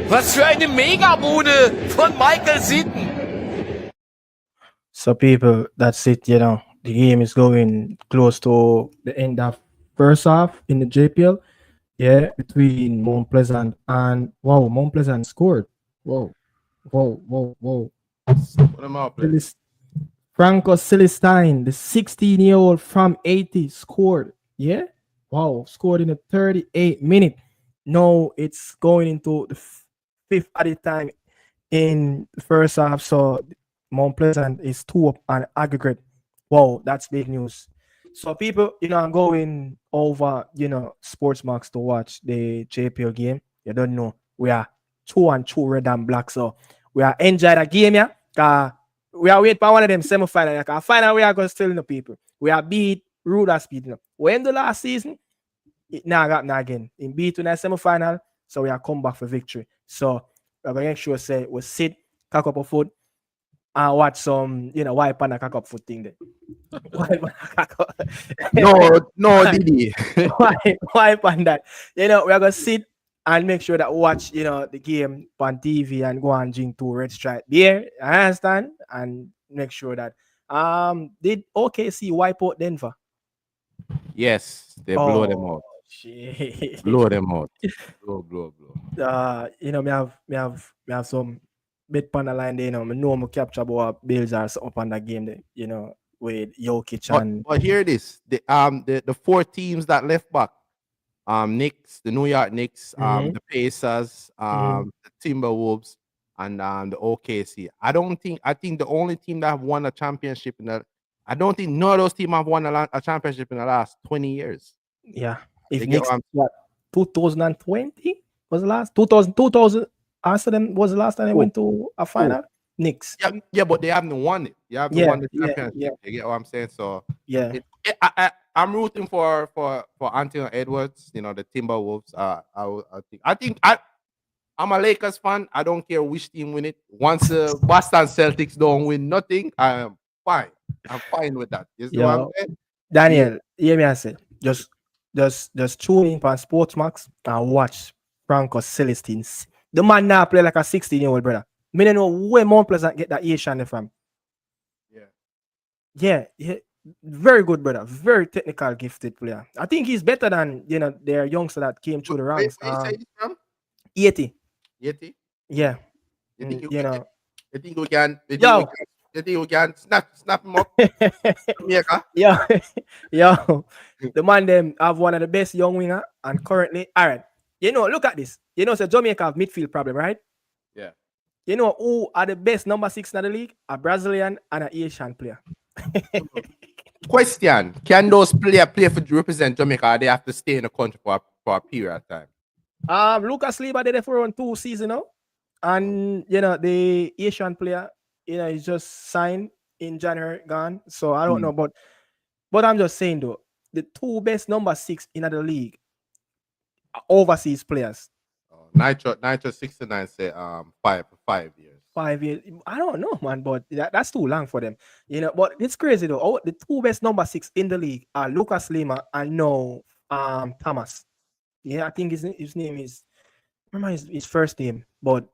Was für eine Megabude von Michael Seaton. So people, that's it, you know. The game is going close to the end of first half in the JPL. Yeah, between Mount Pleasant and Mount Pleasant scored. Whoa. Put them out, please. Franco Celestine, the 16-year-old from 80, scored. Yeah. Wow, scored in the 38th minute. Now it's going into the fifth added time in the first half. So Mount Pleasant is 2 up on aggregate. Wow, that's big news. So people, you know, I'm going over, you know, Sportsmax to watch the JPL game. You don't know. We are 2-2 red and black. So we are enjoying the game, yeah. We are waiting for one of them semi-final. Like, final we are going to still in the people. We are beat Ruda Speed. You know. When the last season, it now got again. In beat in the semi-final, so we are come back for victory. So we're going to make sure say we sit, cock up a foot, and watch some, you know, wipe and a cock up foot thing there. No, Didi. wipe on that. You know, we're going to sit and make sure that we watch, you know, the game on TV and go and drink 2 Red Stripe beer. I understand? And make sure that did OKC wipe out Denver? Yes, they blow them out. Shit. Blow them out. Blow. You know, me have some bet on the line there, you know. I know I capture about Bills are up on that game there, you know, with Jokic and but hear this. The 4 teams that left back. Knicks, the New York Knicks, the Pacers, the Timberwolves, and the OKC. I think the only team that have won a championship I don't think none of those teams have won a championship in the last 20 years. Yeah. If Knicks, what, 2020 was the last? 2000 after them was the last time they went to a final? Knicks. Yeah, but they haven't won it. You haven't won the championship. Yeah. You get what I'm saying? So yeah. I'm rooting for Anthony Edwards, you know, the Timberwolves. I'm a Lakers fan. I don't care which team win it. Once Boston Celtics don't win nothing, I'm fine. I'm fine with that. You see what I'm saying? Daniel, hear me I say, just tune in on Sportsmax and watch Franco Celestine. The man now play like a 16-year-old brother. Me don't know where Mount Pleasant get that Asian from. Yeah. Very good, brother. Very technical, gifted player. I think he's better than, you know, their youngster that came through the ranks. Where you say he's from? Yeti. Yeti? Yeah. You think you know. You think we can? You think we can snap him up? Jamaica? Yo, the man them have one of the best young winger, and currently, all right. Look at this. So Jamaica have midfield problem, right? Yeah. You know who are the best number 6 in the league? A Brazilian and an Asian player. Question: can those players play for represent Jamaica, or they have to stay in the country for a period of time? Lucas Leiva did it for around 2 seasons now, and the Asian player, is just signed in January, gone. So I don't know, but I'm just saying though, the 2 best number 6 in the league are overseas players. Nitro 69 say 5 years. 5 years. I don't know, man, but that's too long for them. But it's crazy though. The 2 best number 6 in the league are Lucas Lima and no Thomas. Yeah, I think his name is, remember his first name, but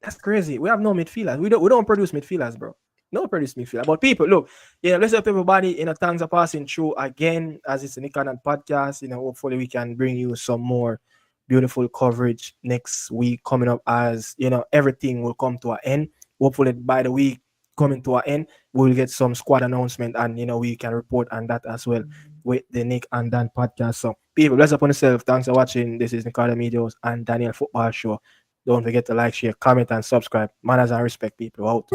that's crazy. We have no midfielders. We don't produce midfielders, bro. No produce midfielder. But people, look, let's hope everybody, thanks for passing through again as it's a Nick and podcast. Hopefully we can bring you some more beautiful coverage next week coming up, as everything will come to an end. Hopefully by the week coming to an end, we'll get some squad announcement, and we can report on that as well with the Nick and Dan podcast. So people, bless up on yourself. Thanks for watching. This is Nick Medios and Daniel Football Show. Don't forget to like, share, comment, and subscribe. Manners and respect, people. Out.